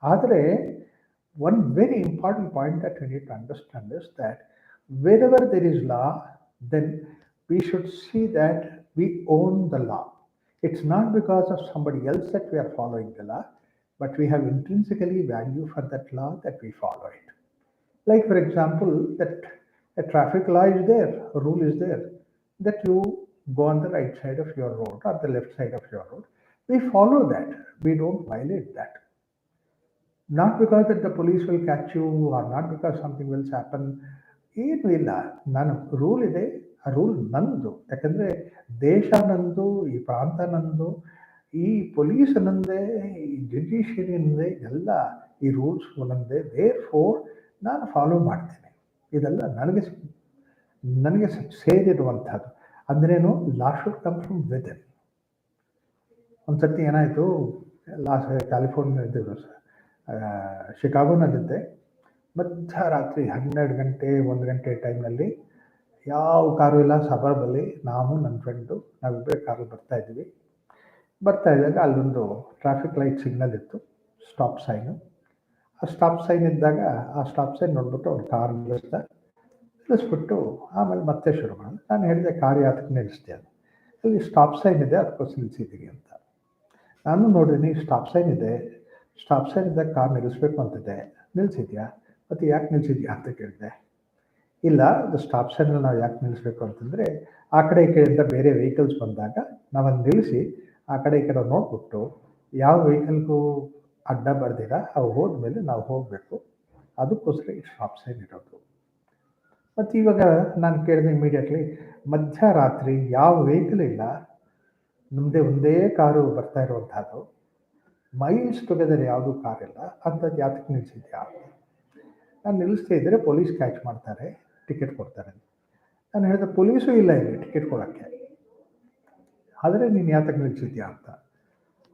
ಆದರೆ one very important point that we need to understand is that wherever there is law, then we should see that we own the law. It's not because of somebody else that we are following the law, but we have intrinsically value for that law that we follow it. Like for example, that a traffic law is there, a rule is there, that you go on the right side of your road or the left side of your road. We follow that. We don't violate that. Not because that the police will catch you or not because something will happen. ಏನು ಇಲ್ಲ, ನಾನು rule ಇದೆ, ಆ rule ನಂದು. ಯಾಕಂದರೆ ದೇಶ ನಂದು, ಈ ಪ್ರಾಂತ ನಂದು, ಈ ಪೊಲೀಸ್ ನಂದೇ, ಈ ಜುಡಿಷಿಯರಿ ನಂದೇ, ಎಲ್ಲ ಈ ರೂಲ್ಸ್ ನಂದೇ. ದೇರ್ ಫೋರ್ ನಾನು ಫಾಲೋ ಮಾಡ್ತೀನಿ. ಇದೆಲ್ಲ ನನಗೆ ಸೇರಿರುವಂಥದ್ದು. ಅಂದ್ರೇನು, law should come from within. ಒಂದು ಸರ್ತಿ ಏನಾಯಿತು, ಕ್ಯಾಲಿಫೋರ್ನಿಯಾ ಶಿಕಾಗೋನಲ್ಲಿದ್ದೆ. ಮಧ್ಯರಾತ್ರಿ 12 ಗಂಟೆ 1 ಗಂಟೆ ಟೈಮ್ನಲ್ಲಿ ಯಾವ ಕಾರು ಇಲ್ಲ, ಸಬರ್ಬಲ್ಲಿ ನಾವು ನನ್ನ ಫ್ರೆಂಡು ನಾವಿಬ್ಬರೇ ಕಾರಲ್ಲಿ ಬರ್ತಾ ಇದ್ದಾಗ ಅಲ್ಲೊಂದು ಟ್ರಾಫಿಕ್ ಲೈಟ್ ಸಿಗ್ನಲ್ ಇತ್ತು, ಸ್ಟಾಪ್ ಸೈನು. ಆ ಸ್ಟಾಪ್ ಸೈನ್ ಇದ್ದಾಗ ಆ ಸ್ಟಾಪ್ ಸೈನ್ ನೋಡ್ಬಿಟ್ಟು ಅವ್ನು ಕಾರ್ ನಿಲ್ಲಿಸ್ಬಿಟ್ಟು ಆಮೇಲೆ ಮತ್ತೆ ಶುರು ಮಾಡೋದು. ನಾನು ಹೇಳಿದೆ, ಕಾರ್ ಯಾತಕ್ಕೆ ನಿಲ್ಲಿಸ್ದೆ ಅದು, ಅಲ್ಲಿ ಸ್ಟಾಪ್ ಸೈನ್ ಇದೆ ಅದಕ್ಕೋಸ್ಕರ ನಿಲ್ಲಿಸಿದ್ದೀನಿ ಅಂತ. ನಾನು ನೋಡಿದ್ದೀನಿ ಸ್ಟಾಪ್ ಸೈನ್ ಇದ್ದಾಗ ಕಾರ್ ನಿಲ್ಲಿಸ್ಬೇಕು ಅಂತಿದೆ, ನಿಲ್ಲಿಸಿದ್ಯಾ, ಮತ್ತು ಯಾಕೆ ನಿಲ್ಲಿಸಿದ್ಯಾ ಅಂತ ಕೇಳಿದೆ. ಇಲ್ಲ, ಅದು ಸ್ಟಾಪ್ ಸೈನಲ್ಲಿ ನಾವು ಯಾಕೆ ನಿಲ್ಲಿಸ್ಬೇಕು ಅಂತಂದರೆ ಆ ಕಡೆ ಈ ಕಡೆಯಿಂದ ಬೇರೆ ವೆಹಿಕಲ್ಸ್ ಬಂದಾಗ ನಾವಲ್ಲಿ ನಿಲ್ಲಿಸಿ ಆ ಕಡೆ ಈ ಕಡೆ ನೋಡ್ಬಿಟ್ಟು ಯಾವ ವೆಹಿಕಲ್ಗೂ ಅಡ್ಡ ಬರ್ದಿರ ಅವು ಹೋದ್ಮೇಲೆ ನಾವು ಹೋಗಬೇಕು, ಅದಕ್ಕೋಸ್ಕರ ಈ ಸ್ಟಾಪ್ ಸೈನ್ ಇರೋದು. ಮತ್ತು ಇವಾಗ ನಾನು ಕೇಳಿದೆ ಇಮಿಡಿಯೇಟ್ಲಿ, ಮಧ್ಯರಾತ್ರಿ ಯಾವ ವೆಹಿಕಲ್ ಇಲ್ಲ, ನಮ್ಮದೇ ಒಂದೇ ಕಾರು ಬರ್ತಾ ಇರುವಂಥದ್ದು, ಮೈಲ್ಸ್ ಟುಗೆದರ್ ಯಾವುದೂ ಕಾರಿಲ್ಲ, ಅಂಥದ್ದು ಯಾತಕ್ಕೆ ನಿಲ್ಲಿಸಿದ್ಯಾ? ನಾನು ನಿಲ್ಲಿಸ್ತಾ ಇದ್ದರೆ ಪೊಲೀಸ್ ಕ್ಯಾಚ್ ಮಾಡ್ತಾರೆ, ಟಿಕೆಟ್ ಕೊಡ್ತಾರೆ. ನಾನು ಹೇಳಿದೆ, ಪೊಲೀಸು ಇಲ್ಲ ಇಲ್ಲಿ ಟಿಕೆಟ್ ಕೊಡೋಕ್ಕೆ, ಆದರೆ ನೀನು ಯಾತಕ್ಕೆ ನಿಲ್ಲಿಸಿದ್ಯಾ ಅಂತ.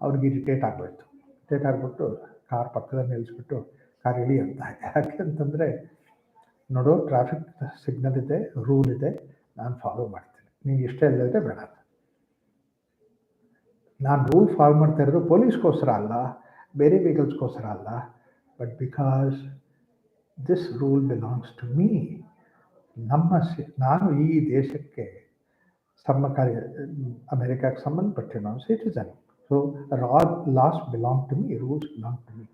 ಅವ್ರಿಗೆ ಇರಿಟೇಟ್ ಆಗೋಯ್ತು. ಇರಿಟೇಟ್ ಆಗಿಬಿಟ್ಟು ಕಾರ್ ಪಕ್ಕದಲ್ಲಿ ನಿಲ್ಲಿಸ್ಬಿಟ್ಟು ಕಾರ್ ಇಳಿ ಅಂತ. ಯಾಕೆ ಅಂತಂದರೆ, ನೋಡು, ಟ್ರಾಫಿಕ್ ಸಿಗ್ನಲ್ ಇದೆ, ರೂಲ್ ಇದೆ, ನಾನು ಫಾಲೋ ಮಾಡ್ತೀನಿ, ನೀನು ಇಷ್ಟ ಇಲ್ಲದ್ರೆ ಬೇಡ. ನಾನು ರೂಲ್ ಫಾಲೋ ಮಾಡ್ತಾ ಇರೋದು ಪೊಲೀಸ್ಗೋಸ್ಕರ ಅಲ್ಲ, ಬೇರೆ ವೆಹಿಕಲ್ಸ್ಗೋಸ್ಕರ ಅಲ್ಲ, but because this rule belongs to me. ನಾನು ಈ ದೇಶಕ್ಕೆ ಅಮೆರಿಕಕ್ಕೆ ಸಂಬಂಧಪಟ್ಟಿರೋ citizen. So laws belong to me, rules belong to me.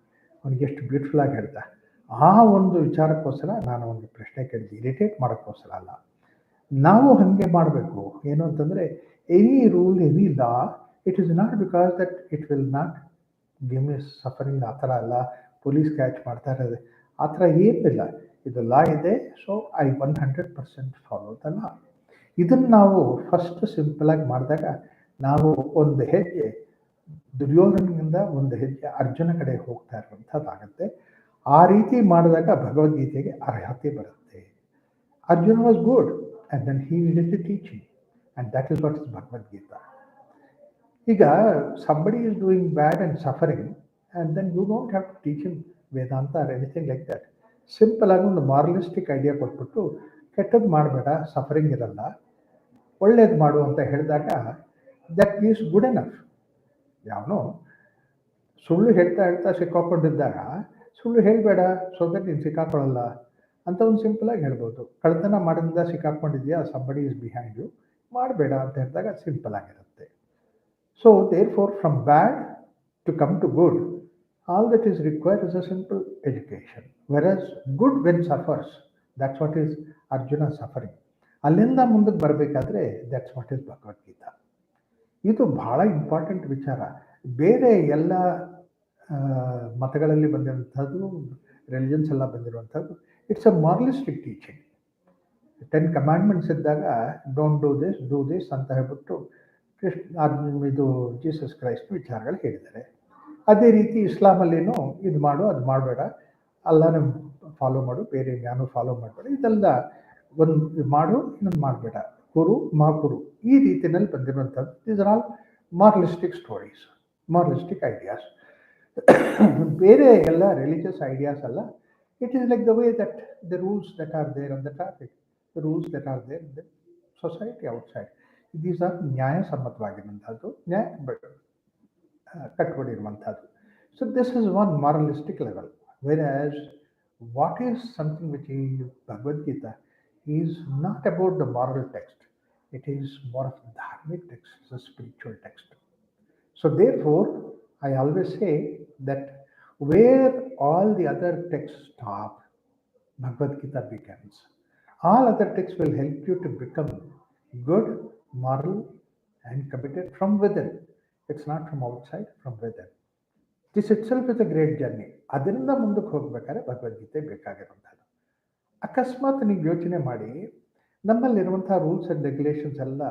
ಅವನಿಗೆ ಎಷ್ಟು ಬ್ಯೂಟಿಫುಲ್ ಆಗಿ ಹೇಳ್ದ. ಆ ಒಂದು ವಿಚಾರಕ್ಕೋಸ್ಕರ ನಾನು ಒಂದು ಪ್ರಶ್ನೆ ಕೇಳಿದೆ, ಇರಿಟೇಟ್ ಮಾಡೋಕ್ಕೋಸ್ಕರ ಅಲ್ಲ. ನಾವು ಹಾಗೆ ಮಾಡಬೇಕು. ಏನು ಅಂತಂದರೆ, any rule, any law, it is not because that it will not give me suffering. ಆ ಥರ ಅಲ್ಲ, ಪೊಲೀಸ್ ಕ್ಯಾಚ್ ಮಾಡ್ತಾ ಇರೋದು ಆ ಥರ ಏನಿಲ್ಲ. ಇದು ಲಾ ಇದೆ, so I 100% follow the law. ಇದನ್ನು ನಾವು ಫಸ್ಟ್ ಸಿಂಪಲಾಗಿ ಮಾಡಿದಾಗ ನಾವು ಒಂದು ಹೆಜ್ಜೆ ದುರ್ಯೋಧನಿಂದ ಒಂದು ಹೆಜ್ಜೆ ಅರ್ಜುನ ಕಡೆ ಹೋಗ್ತಾ ಇರುವಂಥದ್ದಾಗುತ್ತೆ. ಆ ರೀತಿ ಮಾಡಿದಾಗ ಭಗವದ್ಗೀತೆಗೆ ಅರ್ಹತೆ ಬರುತ್ತೆ. Arjuna was good and then he needed to teaching, and that is what is Bhagavad Gita. ಈಗ somebody is doing bad and suffering, and then you don't have to teach him Vedanta or anything like that. Simple ಆಗಿ ಒಂದು ಮಾರಲಿಸ್ಟಿಕ್ idea ಕೊಟ್ಬಿಟ್ಟು, ಕೆಟ್ಟದ್ದು ಮಾಡಬೇಡ, suffering ಇರಲ್ಲ, ಒಳ್ಳೇದು ಮಾಡು ಅಂತ ಹೇಳಿದಾಗ ದಟ್ ಈಸ್ ಗುಡ್ ಎನಫ್. ಯಾವನೋ ಸುಳ್ಳು ಹೇಳ್ತಾ ಸಿಕ್ಕಾಕೊಂಡಿದ್ದಾಗ ಸುಳ್ಳು ಹೇಳಬೇಡ, ಸೊ ದಟ್ ನೀನು ಸಿಕ್ಕಾಕೊಳ್ಳಲ್ಲ ಅಂತ ಒಂದು ಸಿಂಪಲಾಗಿ ಹೇಳ್ಬೋದು. ಕಳ್ತನ ಮಾಡಿದ ಸಿಕ್ಕಾಕೊಂಡಿದ್ಯಾ, ಸಂಬಡಿ ಇಸ್ ಬಿಹೈಂಡ್ ಯು, ಮಾಡಬೇಡ ಅಂತ ಹೇಳಿದಾಗ ಸಿಂಪಲ್ ಆಗಿರುತ್ತೆ. So therefore from bad to come to good, all that is required is a simple education. Versus good when suffers, that's what is Arjuna suffering. ಅಲ್ಲಿಂದ ಮುಂದಕ್ಕೆ ಬರಬೇಕಾದ್ರೆ ದಟ್ಸ್ ವಾಟ್ ಈಸ್ ಭಗವದ್ಗೀತಾ. ಇದು ಬಹಳ important ವಿಚಾರ. ಬೇರೆ ಎಲ್ಲ ಮತಗಳಲ್ಲಿ ಬಂದಿರುವಂಥದ್ದು, ರಿಲಿಜನ್ಸ್ ಎಲ್ಲ ಬಂದಿರುವಂಥದ್ದು, ಇಟ್ಸ್ ಅ ಮಾರಲಿಸ್ಟಿಕ್ ಟೀಚಿಂಗ್. 10 ಕಮಾಂಡ್ಮೆಂಟ್ಸ್ ಇದ್ದಾಗ ಡೋಂಟ್ ಡೂ ದಿಸ್ ಅಂತ ಹೇಳ್ಬಿಟ್ಟು ಇದು ಜೀಸಸ್ ಕ್ರೈಸ್ಟ್ ವಿಚಾರಗಳು ಹೇಳಿದ್ದಾರೆ. ಅದೇ ರೀತಿ ಇಸ್ಲಾಮಲ್ಲಿನೂ ಇದು ಮಾಡು, ಅದು ಮಾಡಬೇಡ, ಅಲ್ಲಾನ ಫಾಲೋ ಮಾಡು, ಬೇರೆ ಯಾರು ಫಾಲೋ ಮಾಡಬೇಡ, ಇದೆಲ್ಲ ಒಂದು ಮಾಡು, ಇನ್ನೊಂದು ಮಾಡಬೇಡ, ಕುರು ಮಾ ಕುರು, ಈ ರೀತಿಯಲ್ಲಿ ಬಂದಿರುವಂಥದ್ದು. These are all moralistic stories, moralistic ideas. ಬೇರೆ ಎಲ್ಲ ರಿಲಿಜಿಯಸ್ ಐಡಿಯಾಸ್ ಅಲ್ಲ. It is like the way that the rules that are there on the traffic, the rules that are there in the society outside. These are ನ್ಯಾಯಸಮ್ಮತವಾಗಿರುವಂಥದ್ದು, ನ್ಯಾಯ ಕಟ್ಕೊಂಡಿರುವಂಥದ್ದು. So this is one moralistic level. Whereas what is something which is Bhagavad Gita is not about the moral text. It is more of a dharmic text, it's a spiritual text. So therefore, I always say that where all the other texts stop, Bhagavad Gita begins. All other texts will help you to become good, moral, and committed from within. It's not from outside, from within. This it self is a great journey. ಅದರಿಂದ ಮುಂದಕ್ಕೆ ಹೋಗ್ಬೇಕಾದ್ರೆ ಭಗವದ್ಗೀತೆ ಬೇಕಾಗಿರುವಂಥದ್ದು. ಅಕಸ್ಮಾತ್ ನೀವು ಯೋಚನೆ ಮಾಡಿ, ನಮ್ಮಲ್ಲಿರುವಂಥ rules and regulations ಎಲ್ಲ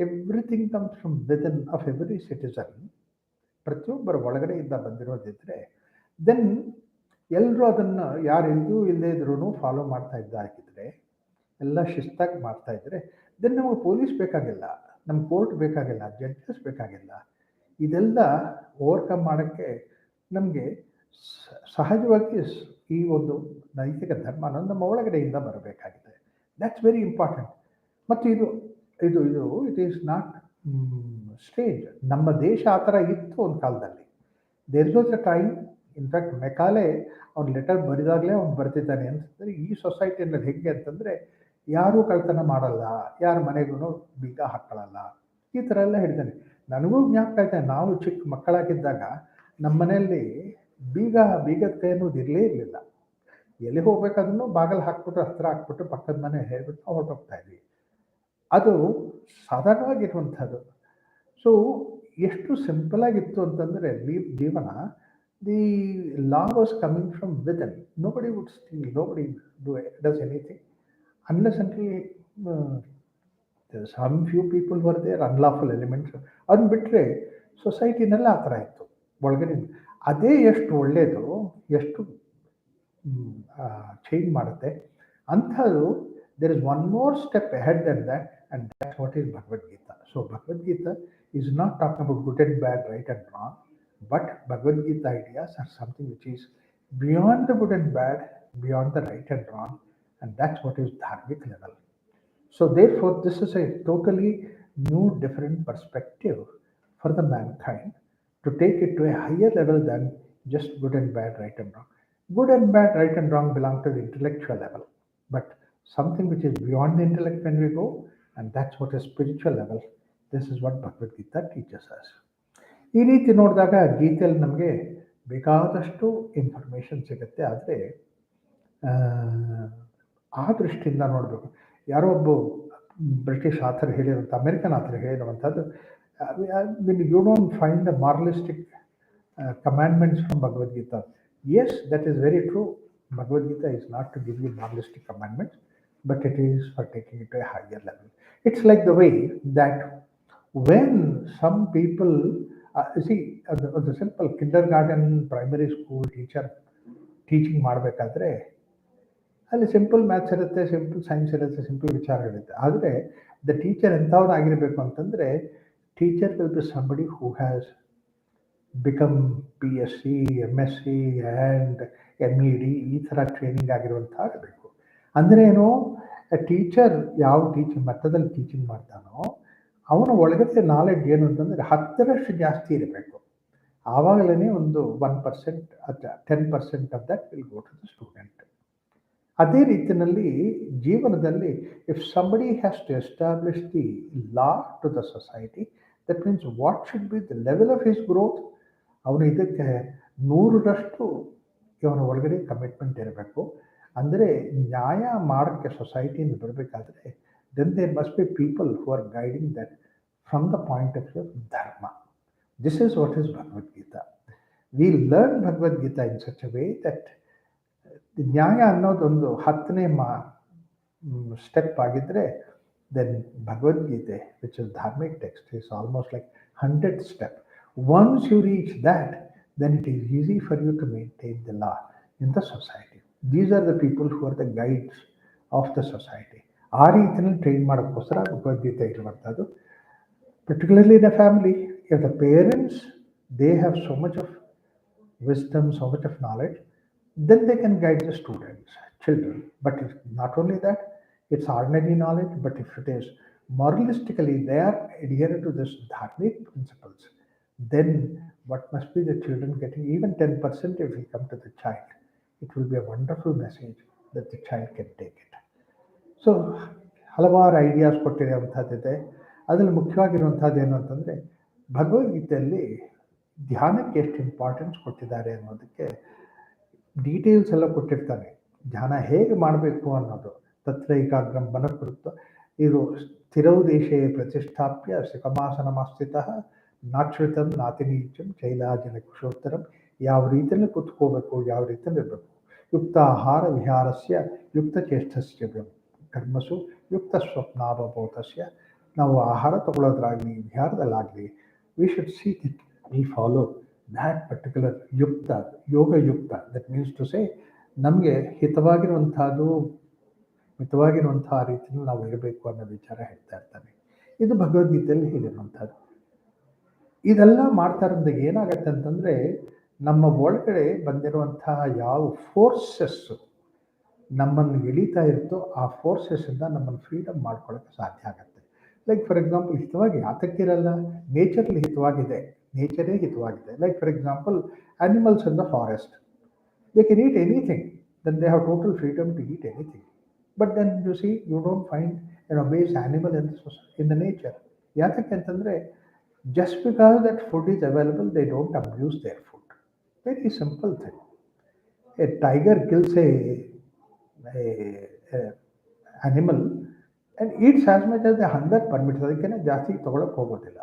everything comes from within of every citizen, ಪ್ರತಿಯೊಬ್ಬರ ಒಳಗಡೆಯಿಂದ ಬಂದಿರೋದಿದ್ದರೆ, ದೆನ್ ಎಲ್ಲರೂ ಅದನ್ನು ಯಾರು ಎಂದೂ ಇಲ್ಲದೇ ಇದ್ರೂ ಫಾಲೋ ಮಾಡ್ತಾ ಇದ್ದಾಗಿದ್ದರೆ, ಎಲ್ಲ ಶಿಸ್ತಾಗಿ ಮಾಡ್ತಾಯಿದ್ರೆ, ದೆನ್ ನಮಗೆ ಪೊಲೀಸ್ ಬೇಕಾಗಿಲ್ಲ, ನಮ್ಮ ಕೋರ್ಟ್ ಬೇಕಾಗಿಲ್ಲ, ಜಡ್ಜಸ್ ಬೇಕಾಗಿಲ್ಲ. ಇದೆಲ್ಲ ಓವರ್ಕಮ್ ಮಾಡೋಕ್ಕೆ ನಮಗೆ ಸಹಜವಾಗಿ ಈ ಒಂದು ನೈತಿಕ ಧರ್ಮ ನಮ್ಮ ಒಳಗಡೆಯಿಂದ ಬರಬೇಕಾಗಿದೆ. That's very important. ಮತ್ತು ಇದು ಇದು ಇದು ಇಟ್ ಈಸ್ ನಾಟ್ ಸ್ಟೇಜ್. ನಮ್ಮ ದೇಶ ಆ ಥರ ಇತ್ತು ಒಂದು ಕಾಲದಲ್ಲಿ. There was a time, in fact Macaulay ಅವ್ನು ಲೆಟರ್ ಬರೆದಾಗಲೇ ಅವ್ನು ಬರ್ತಿದ್ದಾನೆ ಅಂತಂದರೆ, ಈ ಸೊಸೈಟಿಯಲ್ಲಿ ಹೇಗೆ ಅಂತಂದರೆ, ಯಾರೂ ಕಳ್ತನ ಮಾಡಲ್ಲ, ಯಾರ ಮನೆಗೂ ಬೀಗ ಹಾಕೊಳ್ಳಲ್ಲ, ಈ ಥರ ಎಲ್ಲ ಹೇಳಿದ್ದಾನೆ. ನನಗೂ ಜ್ಞಾಪಕ ಇದೆ, ನಾವು ಚಿಕ್ಕ ಮಕ್ಕಳಾಗಿದ್ದಾಗ ನಮ್ಮ ಮನೆಯಲ್ಲಿ ಬೀಗದ ಕೈ ಅನ್ನೋದು ಇರಲೇ ಇರಲಿಲ್ಲ. ಎಲ್ಲಿ ಹೋಗ್ಬೇಕಾದ್ರೂ ಬಾಗಿಲು ಹಾಕ್ಬಿಟ್ಟು, ಹತ್ತಿರ ಹಾಕ್ಬಿಟ್ಟು, ಪಕ್ಕದ ಮನೆ ಹೇಳ್ಬಿಟ್ಟು ಹೊರಟೋಗ್ತಾ ಇದ್ವಿ. ಅದು ಸಾಧಾರಣವಾಗಿರುವಂಥದ್ದು. ಸೊ ಎಷ್ಟು ಸಿಂಪಲ್ ಆಗಿತ್ತು ಅಂತಂದರೆ ಜೀವನ. The law was coming from within. Nobody would steal, nobody does anything unless until some few people were there unlawful elements. ಅದನ್ನ ಬಿಟ್ಟರೆ ಸೊಸೈಟಿನೆಲ್ಲ ಆ ಥರ ಇತ್ತು ಒಳಗಡೆ. ಅದೇ ಎಷ್ಟು ಒಳ್ಳೆಯದು, ಎಷ್ಟು ಚೇಂಜ್ ಮಾಡುತ್ತೆ ಅಂಥದ್ದು. There is one more step ahead then that, and that's what is Bhagavad Gita. So Bhagavad Gita is not talking about good and bad, right and wrong, but Bhagavad Gita ideas are something which is beyond the good and bad, beyond the right and wrong, and that's what is dharmic level. So therefore, this is a totally new, different perspective for the mankind to take it to a higher level than just good and bad, right and wrong. Good and bad, right and wrong belong to the intellectual level, but something which is beyond the intellect when we go, and that's what is spiritual level. This is what Bhagavad Gita teaches us. ಈ ರೀತಿ ನೋಡಿದಾಗ ಗೀತೆಯಲ್ಲಿ ನಮಗೆ ಬೇಕಾದಷ್ಟು information ಸಿಗುತ್ತೆ. ಆದರೆ ಆ ದೃಷ್ಟಿಯಿಂದ ನೋಡಬೇಕು. ಯಾರೋ ಒಬ್ಬ ಬ್ರಿಟಿಷ್ ಆಥರ್ ಹೇಳಿರುವಂಥ, ಅಮೆರಿಕನ್ ಆಥರ್ ಹೇಳಿರುವಂಥದ್ದು, you don't find the moralistic commandments from Bhagavad Gita. Yes, that is very true. Bhagavad Gita is not to give you moralistic commandments, but it is for taking it to a higher level. It's like the way that when some people ಒಂದು simple kindergarten, primary school teaching ಮಾಡಬೇಕಾದ್ರೆ ಅಲ್ಲಿ simple maths ಇರುತ್ತೆ, simple science ಇರುತ್ತೆ, simple ವಿಚಾರಗಳಿರುತ್ತೆ. ಆದರೆ the teacher ಎಂಥವ್ರು ಆಗಿರಬೇಕು ಅಂತಂದರೆ, teacher will be somebody who has become PSc, MSc and MED ಈ ಥರ ಟ್ರೈನಿಂಗ್ ಆಗಿರುವಂಥ ಆಗಬೇಕು. ಅಂದರೆ ಏನು, ಟೀಚರ್ ಯಾವ ಮಟ್ಟದಲ್ಲಿ ಟೀಚಿಂಗ್ ಮಾಡ್ತಾನೋ ಅವನ ಒಳಗಡೆ ನಾಲೆಡ್ಜ್ ಏನು ಅಂತಂದರೆ 10ರಷ್ಟು ಜಾಸ್ತಿ ಇರಬೇಕು. ಆವಾಗಲೇ ಒಂದು 1% ಅಥವಾ 10% of that will go to the student. ಅದೇ ರೀತಿಯಲ್ಲಿ ಜೀವನದಲ್ಲಿ if somebody has to establish the law to the society, that means what should be the level of his growth. ಅವನು ಇದಕ್ಕೆ 100ರಷ್ಟು ಇವನ ಒಳಗಡೆ ಕಮಿಟ್ಮೆಂಟ್ ಇರಬೇಕು. ಅಂದರೆ ನ್ಯಾಯ ಮಾಡೋಕ್ಕೆ ಸೊಸೈಟಿಯಿಂದ ಬರಬೇಕಾದ್ರೆ then there must be people who are guiding that from the point of view of dharma. This is what is Bhagavad Gita. We learn Bhagavad Gita in such a way that ನ್ಯಾಯ ಅನ್ನೋದೊಂದು 10ನೇ step ಆಗಿದ್ರೆ then Bhagavad-gita, which is dharmic text, is almost like 100th step. Once you reach that, then it is easy for you to maintain the law in the society. These are the people who are the guides of the society. ಆ ರೀತಿಯಲ್ಲಿ train ಮಾಡೋಕ್ಕೋಸ್ಕರ ಭಗವದ್ಗೀತೆ ಇರುವಂಥದ್ದು. Particularly in a family, if the parents, they have so much of wisdom, so much of knowledge, then they can guide the students, children. But if not only that, it's ordinary knowledge, but if it is moralistically they are adherent to this dharmic principles, then what must be the children getting? Even 10% if we come to the child, it will be a wonderful message that the child can take it. So ಹಲವಾರು ideas ಕೊಟ್ಟಿರುವಂಥದ್ದಿದೆ. ಅದರಲ್ಲಿ ಮುಖ್ಯವಾಗಿರುವಂಥದ್ದು ಏನು ಅಂತಂದರೆ, ಭಗವದ್ಗೀತೆಯಲ್ಲಿ ಧ್ಯಾನಕ್ಕೆ ಎಷ್ಟು importance ಕೊಟ್ಟಿದ್ದಾರೆ ಅನ್ನೋದಕ್ಕೆ details ಎಲ್ಲ ಕೊಟ್ಟಿರ್ತಾನೆ. ಧ್ಯಾನ ಹೇಗೆ ಮಾಡಬೇಕು ಅನ್ನೋದು. ತತ್ರ ಏಕಾಗ್ರಂ ಮನಃಕೃತ್ವ, ಇದು ಸ್ಥಿರೌ ದೇಶೇ ಪ್ರತಿಷ್ಠಾಪ್ಯ ಸುಖಮಾಸನಮಸ್ಥಿತಃ ನಾಚ್ಯುತಂ ನಾತಿನೀಚಂ ಚೈಲಾಜಿನ ಕುಶೋತ್ತರಂ. ಯಾವ ರೀತಿಯಲ್ಲಿ ಕೂತ್ಕೋಬೇಕು, ಯಾವ ರೀತಿಯಲ್ಲಿ ಇರಬೇಕು. ಯುಕ್ತ ಆಹಾರ ವಿಹಾರಸ್ಯ ಯುಕ್ತ ಚೇಷ್ಟಸ್ಯ ಕರ್ಮಸು ಯುಕ್ತ ಸ್ವಪ್ನಾವಬೋಧಸ್ಯ. ನಾವು ಆಹಾರ ತಗೊಳ್ಳೋದ್ರಾಗಲಿ ವಿಹಾರದಲ್ಲಾಗಲಿ, we should see it we follow that particular ಯುಕ್ತ, ಯೋಗಯುಕ್ತ. ದಟ್ ಮೀನ್ಸ್ ಟು ಸೇ ನಮಗೆ ಹಿತವಾಗಿರುವಂಥದ್ದು, ಮಿತವಾಗಿರುವಂಥ ರೀತಿಯಲ್ಲಿ ನಾವು ಇರಬೇಕು ಅನ್ನೋ ವಿಚಾರ ಹೇಳ್ತಾ ಇರ್ತಾನೆ. ಇದು ಭಗವದ್ಗೀತೆಯಲ್ಲಿ ಹೇಳಿರುವಂಥದ್ದು. ಇದೆಲ್ಲ ಮಾಡ್ತಾ ಇರೋದಾಗ ಏನಾಗತ್ತೆ ಅಂತಂದರೆ, ನಮ್ಮ ಒಳಗಡೆ ಬಂದಿರುವಂತಹ ಯಾವ ಫೋರ್ಸಸ್ಸು ನಮ್ಮನ್ನು ಎಳೀತಾ ಇರುತ್ತೋ ಆ ಫೋರ್ಸಸ್ಸಿಂದ ನಮ್ಮನ್ನು ಫ್ರೀಡಮ್ ಮಾಡ್ಕೊಳ್ಳೋಕ್ಕೆ ಸಾಧ್ಯ ಆಗುತ್ತೆ. ಲೈಕ್ ಫಾರ್ ಎಕ್ಸಾಂಪಲ್, ಹಿತವಾಗಿ ಯಾತಕ್ಕಿರಲ್ಲ, ನೇಚರ್ಲಿ ಹಿತವಾಗಿದೆ, ನೇಚರೇ ಹಿತವಾಗಿದೆ. Like for example, animals in the forest, they can eat anything, then they have total freedom to eat anything. But then you see, you don't find an obese animal in the nature. ಯಾತಕ್ಕೆ ಅಂತಂದರೆ, just because that food is available, they don't abuse their food. Very simple thing. A tiger kills a animal and eats as much as the hunger permits. ಅದಕ್ಕೆ ಜಾಸ್ತಿ ತಗೊಳಕ್ಕೆ ಹೋಗೋದಿಲ್ಲ.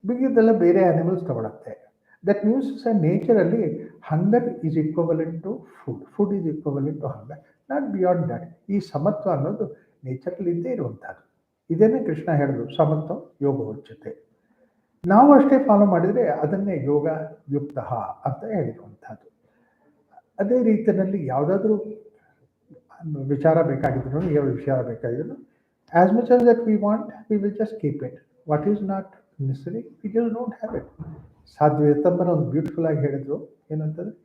ಬಿಗಿದೆಲ್ಲ ಬೇರೆ animals ತಗೊಳತ್ತೆ. That means ನೇಚರಲ್ಲಿ hunger is equivalent to food, food is equivalent to hunger, not beyond that. ಈ ಸಮತ್ವ ಅನ್ನೋದು ನೇಚರಲ್ಲಿ ಇದ್ದೇ ಇರುವಂಥದ್ದು. ಇದೇನೇ ಕೃಷ್ಣ ಹೇಳಿದ್ರು, ಸಮತ್ವ ಯೋಗ ಉಚ್ಯತೆ. ನಾವು ಅಷ್ಟೇ ಫಾಲೋ ಮಾಡಿದರೆ ಅದನ್ನೇ ಯೋಗ ಯುಕ್ತ ಅಂತ ಹೇಳಿರುವಂಥದ್ದು. ಅದೇ ರೀತಿಯಲ್ಲಿ ಯಾವುದಾದ್ರೂ ವಿಚಾರ ಬೇಕಾಗಿದ್ರು, ಯಾವ ವಿಚಾರ ಬೇಕಾಗಿದ್ರು, as much as that we want, we will just keep it. What is not necessary, we just don't have it. ಸಾಧ್ವಿತಮ್ಮನ ಒಂದು ಬ್ಯೂಟಿಫುಲ್ ಆಗಿ ಹೇಳಿದ್ರು, ಏನಂತಂದರೆ,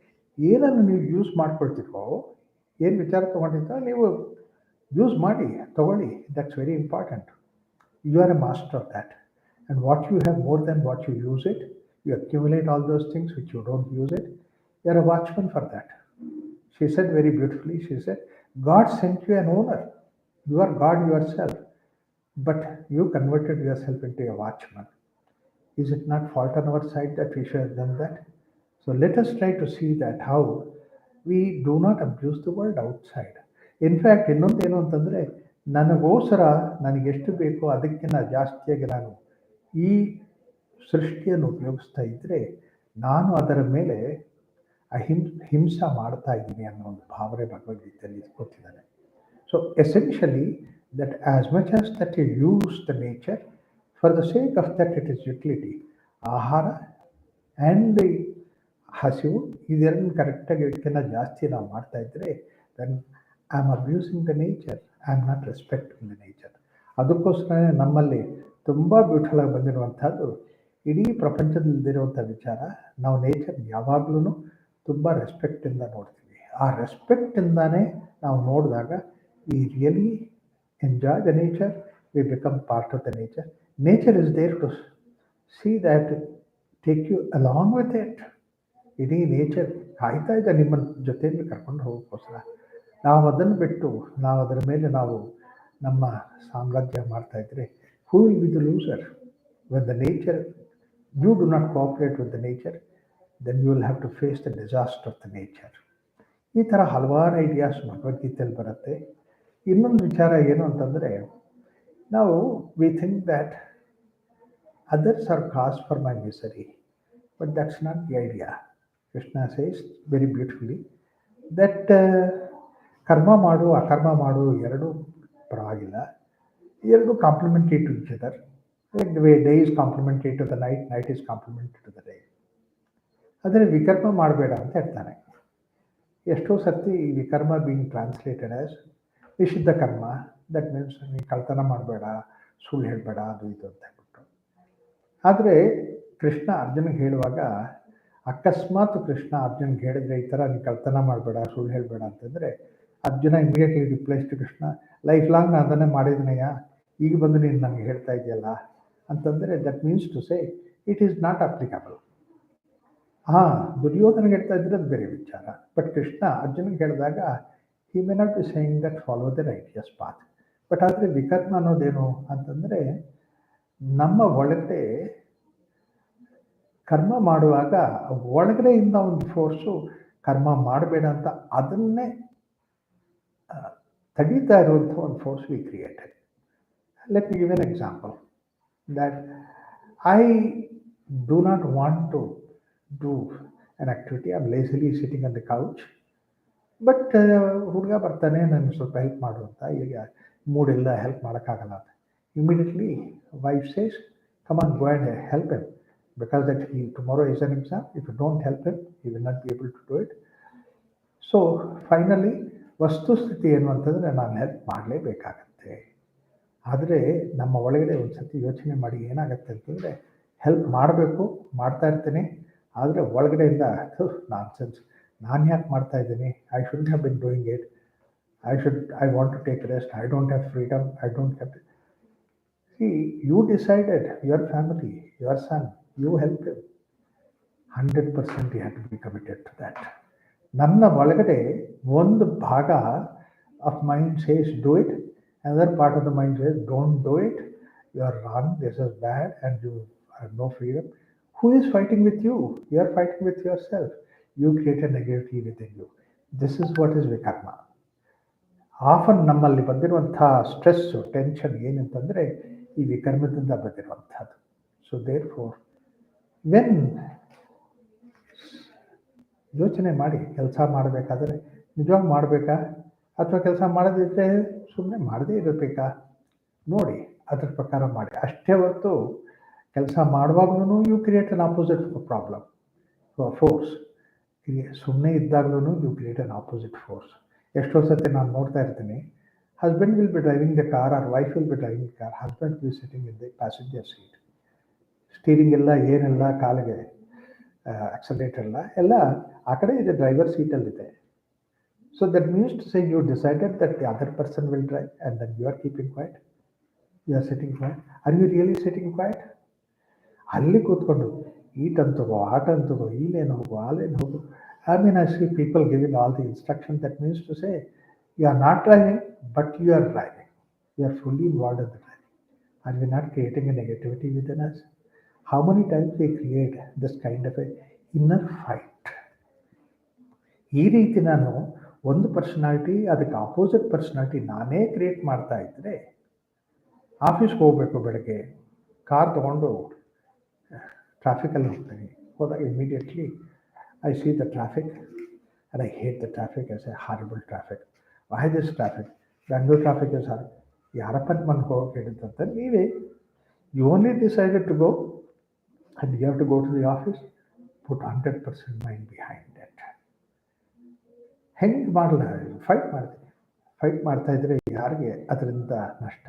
ಏನನ್ನು ನೀವು ಯೂಸ್ ಮಾಡ್ಕೊಳ್ತೀರೋ, ಏನು ವಿಚಾರ ತೊಗೊಂಡಿರ್ತೀರೋ ನೀವು ಯೂಸ್ ಮಾಡಿ, ತಗೊಳ್ಳಿ. That's very important. You are a master of that. And what you have more than what you use it, you accumulate all those things which you don't use it. You are a watchman for that. She said very beautifully, she said, God sent you an owner. You are God yourself, but you converted yourself into a watchman. Is it not fault on our side that we should have done that? So let us try to see that how we do not abuse the world outside. In fact, ಇನ್ನೊಂದೇನು ಅಂತಂದರೆ, ನನಗೋಸ್ಕರ ನನಗೆಷ್ಟು ಬೇಕೋ ಅದಕ್ಕಿಂತ ಜಾಸ್ತಿಯಾಗಿ ನಾನು ಈ ಸೃಷ್ಟಿಯನ್ನು ಉಪಯೋಗಿಸ್ತಾ ಇದ್ದರೆ ನಾನು ಅದರ ಮೇಲೆ ಹಿಂಸೆ ಮಾಡ್ತಾ ಇದ್ದೀನಿ ಅನ್ನೋ ಒಂದು ಭಾವನೆ ಭಗವದ್ಗೀತೆಯಲ್ಲಿ ಕೊಟ್ಟಿದ್ದಾನೆ. So essentially that as much as that you use the nature for the sake of that it is utility. ಆಹಾರ ಆ್ಯಂಡ್ ಹಸಿವು ಇದೆರಡನ್ನು ಕರೆಕ್ಟಾಗಿ ಇದಕ್ಕಿಂತ ಜಾಸ್ತಿ ನಾವು ಮಾಡ್ತಾ ಇದ್ದರೆ then I am abusing the nature, I am not respecting the nature. ಅದಕ್ಕೋಸ್ಕರ ನಮ್ಮಲ್ಲಿ ತುಂಬ ಬ್ಯೂಟಿಫುಲ್ ಆಗಿ ಬಂದಿರುವಂಥದ್ದು, ಇಡೀ ಪ್ರಪಂಚದಲ್ಲಿರುವಂಥ ವಿಚಾರ, ನಾವು ನೇಚರ್ ಯಾವಾಗಲೂ ತುಂಬ ರೆಸ್ಪೆಕ್ಟಿಂದ ನೋಡ್ತೀವಿ. ಆ ರೆಸ್ಪೆಕ್ಟಿಂದಾನೇ ನಾವು ನೋಡಿದಾಗ we really enjoy the nature, we become part of the nature. Nature is there to see that take you along with it. ಇಡೀ ನೇಚರ್ ಕಾಯ್ತಾ ಇದೆ ನಿಮ್ಮ ಜೊತೆಯಲ್ಲಿ ಕರ್ಕೊಂಡು ಹೋಗೋಕ್ಕೋಸ್ಕರ. ನಾವು ಅದನ್ನು ಬಿಟ್ಟು ನಾವು ಅದರ ಮೇಲೆ ನಾವು ನಮ್ಮ ಸಾಮ್ರಾಜ್ಯ ಮಾಡ್ತಾಯಿದ್ರೆ who will be the loser? When the nature, you do not cooperate with the nature, then you will have to face the disaster of the nature. ಈ ಥರ ಹಲವಾರು ಐಡಿಯಾಸ್ ಭಗವದ್ಗೀತೆಯಲ್ಲಿ ಬರುತ್ತೆ. ಇನ್ನೊಂದು ವಿಚಾರ ಏನು ಅಂತಂದರೆ, ನಾವು we think that others are cause for my misery, but that's not the idea. Krishna says very beautifully that ಕರ್ಮ ಮಾಡು ಅಕರ್ಮ ಮಾಡು ಎರಡೂ ಪರವಾಗಿಲ್ಲ, ಎರಡು complementary to each other. Like the way day is complementary to the night, night is complementary to the day. ಆದರೆ ವಿಕರ್ಮ ಮಾಡಬೇಡ ಅಂತ ಹೇಳ್ತಾನೆ. ಎಷ್ಟೋ ಸರ್ತಿ ಈ ವಿಕರ್ಮ ಬೀಂಗ್ ಟ್ರಾನ್ಸ್ಲೇಟೆಡ್ ಆಸ್ ನಿಷಿದ್ಧ ಕರ್ಮ. ದಟ್ ಮೀನ್ಸ್ ನೀನು ಕಳ್ತನ ಮಾಡಬೇಡ, ಸುಳ್ಳು ಹೇಳಬೇಡ, ಅದು ಇದು ಅಂತ ಹೇಳ್ಬಿಟ್ಟು. ಆದರೆ ಕೃಷ್ಣ ಅರ್ಜುನಿಗೆ ಹೇಳುವಾಗ, ಅಕಸ್ಮಾತ್ ಕೃಷ್ಣ ಅರ್ಜುನ್ಗೆ ಹೇಳಿದ್ರೆ ಈ ಥರ ನೀನು ಕಳ್ತನ ಮಾಡಬೇಡ, ಸುಳ್ಳು ಹೇಳಬೇಡ ಅಂತಂದರೆ, Arjuna immediately replies to Krishna, life long ನಾನು ಅದನ್ನೇ ಮಾಡಿದನಯ್ಯ, ಈಗ ಬಂದು ನೀನು ನನಗೆ ಹೇಳ್ತಾ ಇದೆಯಲ್ಲ ಅಂತಂದರೆ, that means to say it is not applicable. ದುರ್ಯೋಧನಿಗೆ ಹೇಳ್ತಾ ಇದ್ರೆ ಅದು ಬೇರೆ ವಿಚಾರ. ಬಟ್ ಕೃಷ್ಣ ಅರ್ಜುನಿಗೆ ಹೇಳಿದಾಗ he may not be saying that follow the righteous path. But ಆದರೆ ವಿಕರ್ಮ ಅನ್ನೋದೇನು ಅಂತಂದರೆ, ನಮ್ಮ ಒಳಗಡೆ ಕರ್ಮ ಮಾಡುವಾಗ ಒಳಗಡೆಯಿಂದ ಒಂದು ಫೋರ್ಸು ಕರ್ಮ ಮಾಡಬೇಡ ಅಂತ ಅದನ್ನೇ ತಡೀತಾ ಇರುವಂಥ ಒಂದು force we created. Let me give an example that I do not want to do an activity. I'm lazily sitting on the couch. But ಹುಡುಗ ಬರ್ತಾನೆ, ನನಗೆ ಸ್ವಲ್ಪ ಹೆಲ್ಪ್ ಮಾಡು ಅಂತ. ಈಗ ಮೂಡಿಲ್ಲ, ಹೆಲ್ಪ್ ಮಾಡೋಕ್ಕಾಗಲ್ಲ ಅಂತ. Immediately wife says, come on, go and help him, because that he tomorrow is an exam. If you don't help him, he will not be able to do it. So finally ವಸ್ತುಸ್ಥಿತಿ ಏನು ಅಂತಂದರೆ, ನಾನು help ಮಾಡಲೇಬೇಕಾಗತ್ತೆ. ಆದರೆ ನಮ್ಮ ಒಳಗಡೆ ಒಂದು ಸತಿ ಯೋಚನೆ ಮಾಡಿ ಏನಾಗುತ್ತೆ ಅಂತಂದರೆ, ಹೆಲ್ಪ್ ಮಾಡಬೇಕು, ಮಾಡ್ತಾ ಇರ್ತೀನಿ, ಆದರೆ ಒಳಗಡೆಯಿಂದ ನಾನ್ಸೆನ್ಸ್, ನಾನು ಯಾಕೆ ಮಾಡ್ತಾ ಇದ್ದೀನಿ, I should have been doing it, I want to take rest, I don't have freedom, I don't have to. See, you decided, your family, your son, you help him. 100% you have to be committed to that. ನನ್ನ ಒಳಗಡೆ ಒಂದು ಭಾಗ of mind says do it, another part of the mind says don't do it, you are wrong, this is bad, and you have no freedom. Who is fighting with you? You are fighting with yourself. You create a negativity within you. This is what is vikarma. Often ನಮ್ಮಲ್ಲಿ ಬಂದಿರುವಂಥ stress, tension ಏನಂತಂದರೆ ಈ ವಿಕರ್ಮದಿಂದ ಬಂದಿರುವಂಥದ್ದು. So there four when ಯೋಚನೆ ಮಾಡಿ ಕೆಲಸ ಮಾಡಬೇಕಾದ್ರೆ ನಿಜವಾಗಿ ಮಾಡಬೇಕಾ, ಅಥವಾ ಕೆಲಸ ಮಾಡದಿದ್ದರೆ ಸುಮ್ಮನೆ ಮಾಡದೇ ಇರಬೇಕಾ ನೋಡಿ, ಅದ್ರ ಪ್ರಕಾರ ಮಾಡಿ. ಅಷ್ಟೇ ಹೊರತು ಕೆಲಸ ಮಾಡುವಾಗ್ಲೂ you create an opposite problem force. ಸುಮ್ಮನೆ ಇದ್ದಾಗಲೂ you create an opposite force. ಎಷ್ಟೋ ಸತಿ ನಾನು ನೋಡ್ತಾ ಇರ್ತೀನಿ, husband will be driving the car or wife will be driving the car, husband will sitting in the passenger seat. Steering ಎಲ್ಲ ಏನೆಲ್ಲ ಕಾಲಿಗೆ ಆಕ್ಸಲೇಟರ್ ಎಲ್ಲ ಆ ಕಡೆ ಇದೆ, ಡ್ರೈವರ್ ಸೀಟಲ್ಲಿದೆ. So that means to say you decided that the other person will drive and then you are keeping quiet. You are sitting quiet. Are you really sitting quiet? ಅಲ್ಲಿ ಕೂತ್ಕೊಂಡು ಈ ಟನ್ ತಗೋ, ಆ ಟನ್ ತಗೋ, ಈ lane ಹೋಗು, ಆ lane ಹೋಗು. I mean, I see people giving all the instruction. That means to say you are not driving, but you are driving. You are fully involved in the driving. Are we not creating a negativity within us? How many times we create this kind of a inner fight? ಈ ರೀತಿ ನಾನು ಒಂದು personality, ಅದಕ್ಕೆ opposite personality ನಾನೇ create ಮಾಡ್ತಾ ಇದ್ದರೆ, ಆಫೀಸ್ಗೆ ಹೋಗಬೇಕು, ಬೆಳಗ್ಗೆ ಕಾರ್ ತೊಗೊಂಡು ಟ್ರಾಫಿಕಲ್ಲಿ ಹೋಗ್ತೀನಿ. ಹೋದಾಗ immediately I see the traffic and I hate the traffic as a horrible traffic. Why this traffic? Bangalore traffic is horror. ಯಾರಪ್ಪ ಮನೆಗೆ ಹೋಗೋಕೆ ಹೇಳಿದಂತ ನೀವೇ. You only decided to go and you have to go to the office. Put 100% mind behind that. ಹೆಂಗೆ ಮಾಡಲ್ಲ, fight ಮಾಡ್ತೀನಿ. Fight ಮಾಡ್ತಾಯಿದ್ರೆ ಯಾರಿಗೆ ಅದರಿಂದ ನಷ್ಟ?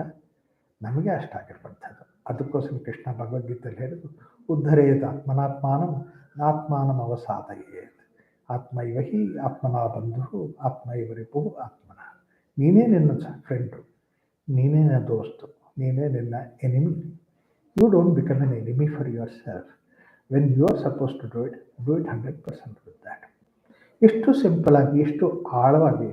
ನಮಗೆ ಅಷ್ಟ ಆಗಿರ್ಬಂಥದ್ದು. ಅದಕ್ಕೋಸ್ಕರ ಕೃಷ್ಣ ಭಗವದ್ಗೀತೆಯಲ್ಲಿ ಹೇಳಿದ್ರು, ಉದ್ಧರೇತ ಆತ್ಮನಾತ್ಮಾನಂ ನಾತ್ಮಾನಂ ಅವಸಾದಯೇತ್. ಆತ್ಮೈವ ಹಿ ಆತ್ಮನಾ ಬಂಧು ಆತ್ಮೈವ ರಿಪು ಆತ್ಮನ. ನೀನೇ ನಿನ್ನ ಫ್ರೆಂಡು, ನೀನೇ ನಿನ್ನ ದೋಸ್ತು, ನೀನೇ ನಿನ್ನ enemy. You don't become an enemy for yourself. When you are supposed to do it 100% with that. ಎಷ್ಟು ಸಿಂಪಲ್ ಆಗಿ ಎಷ್ಟು ಆಳವಾಗಿ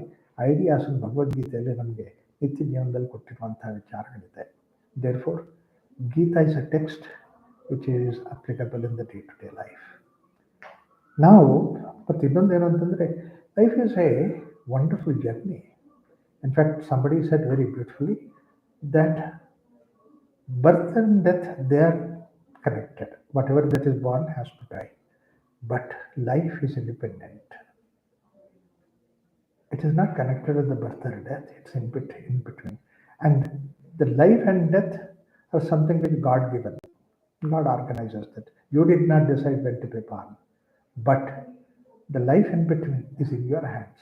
ಐಡಿಯಾಸ್ ಭಗವದ್ಗೀತೆಯಲ್ಲಿ ನಮಗೆ ನಿತ್ಯ ಜೀವನದಲ್ಲಿ ಕೊಟ್ಟಿರುವಂತಹ ವಿಚಾರಗಳಿದೆ. Therefore Gita is a text which is applicable in the day to day life. ನಾವು ಮತ್ತು ಇನ್ನೊಂದೇನು ಅಂತಂದರೆ life is a wonderful journey. In fact somebody said very beautifully that birth and death, they are connected. Whatever that is born has to die. But life is independent. It is not connected with the birth or death. It's in between. And the life and death are something which God given. God organizes that. You did not decide when to be born. But the life in between is in your hands.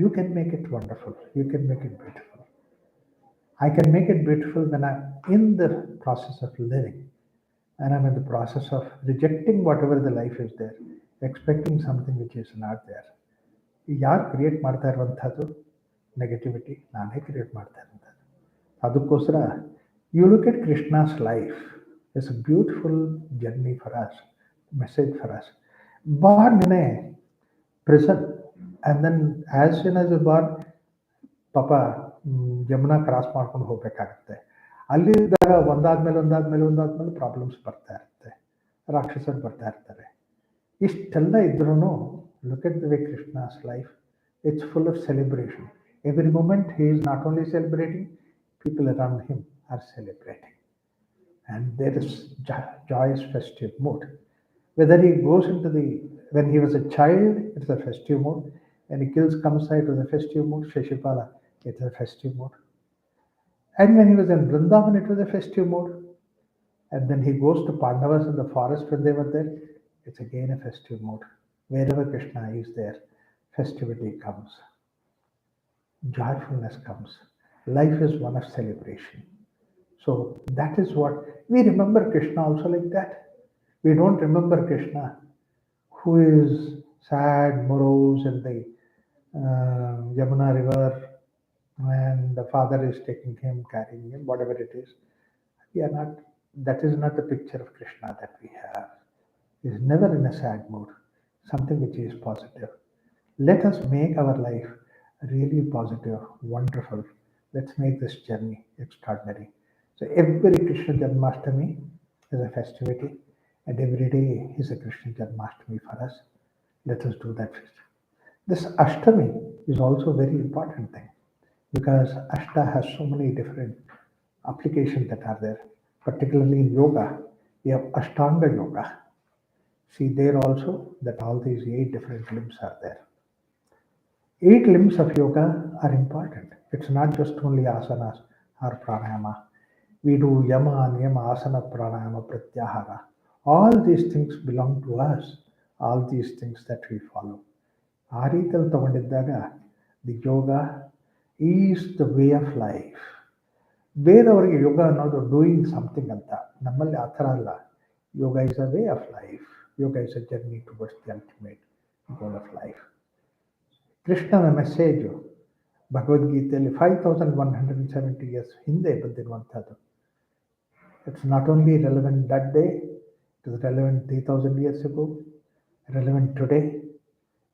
You can make it wonderful. You can make it beautiful. I can make it beautiful when I'm in the process of living, and I'm in the process of rejecting whatever the life is there, expecting something which is not there. ಯಾರು create ಮಾಡ್ತಾ ಇರುವಂಥದ್ದು negativity? ನಾನೇ create ಮಾಡ್ತಾ ಇರುವಂಥದ್ದು. ಅದಕ್ಕೋಸ್ಕರ you look at Krishna's life it's a beautiful journey for us, message for us. Born in a prison and then as soon as a born ಪಾಪ Jamuna cross ಮಾಡ್ಕೊಂಡು ಹೋಗ್ಬೇಕಾಗತ್ತೆ. ಅಲ್ಲಿದ್ದಾಗ ಒಂದಾದ್ಮೇಲೆ ಪ್ರಾಬ್ಲಮ್ಸ್ ಬರ್ತಾ ಇರುತ್ತೆ, ರಾಕ್ಷಸರು ಬರ್ತಾ ಇರ್ತಾರೆ. ಇಷ್ಟೆಲ್ಲ ಇದ್ರೂ look at the way Krishna's life, it's full of celebration. Every moment he is not only celebrating, people around him are celebrating. And there is joyous festive mood. Whether he goes into when he was a child, it's a festive mood. When he kills Kamsa, it was a festive mood. Shashipala, it was a festive mood. And when he was in Vrindavan, it was a festive mood. And then he goes to Pandavas in the forest when they were there, it's again a festive mood. Wherever Krishna is there, festivity comes. Joyfulness comes. Life is one of celebration. So that is what we remember Krishna also like that. We don't remember Krishna who is sad, morose in the Yamuna river, and the father is taking him, carrying him, whatever it is. We are not. That is not the picture of Krishna that we have. He is never in a sad mood. Something which is positive. Let us make our life really positive, wonderful. Let's make this journey extraordinary. So every Krishna Janmastami is a festivity, and every day is a Krishna Janmastami for us. Let us do that. This Ashtami is also a very important thing, because Ashta has so many different applications that are there. Particularly in yoga, we have Ashtanga yoga. See there also that all these 8 different limbs are there. 8 limbs of yoga are important. It's not just only asanas or pranayama. We do yama, niyama, asana, pranayama, pratyahara. All these things belong to us. All these things that we follow. ಆ ರೀತಿಯಲ್ಲಿ ತಗೊಂಡಿದ್ದಾಗ the yoga is the way of life. ಬೇರೆಯವರಿಗೆ ಯೋಗ ಅನ್ನೋದು doing something ಅಂತ, ನಮ್ಮಲ್ಲಿ ಆ ಥರ ಅಲ್ಲ. Yoga is a way of life. Yoga is a journey towards the ultimate goal of life. ಕೃಷ್ಣನ ಮೆಸೇಜು ಭಗವದ್ಗೀತೆಯಲ್ಲಿ 5170 years ಹಿಂದೆ ಬಂದಿರುವಂಥದ್ದು. It's not only relevant that day, it is relevant 3000 years ago, relevant today,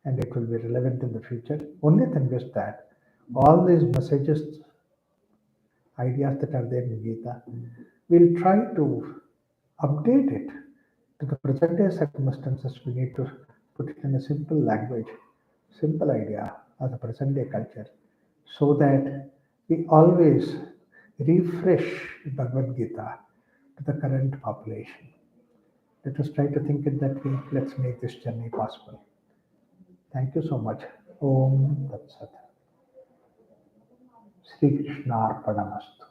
and it will be relevant in the future. Only thing is that all these messages, ideas that are there in Gita, we'll try to update it to the present day circumstances. We need to put it in a simple language, simple idea of the present day culture, so that we always refresh Bhagavad Gita to the current population. Let us try to think it that way. Let's make this journey possible. Thank you so much. Om Tat Sat. Sri Krishna Arpanamastu.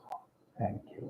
Thank you.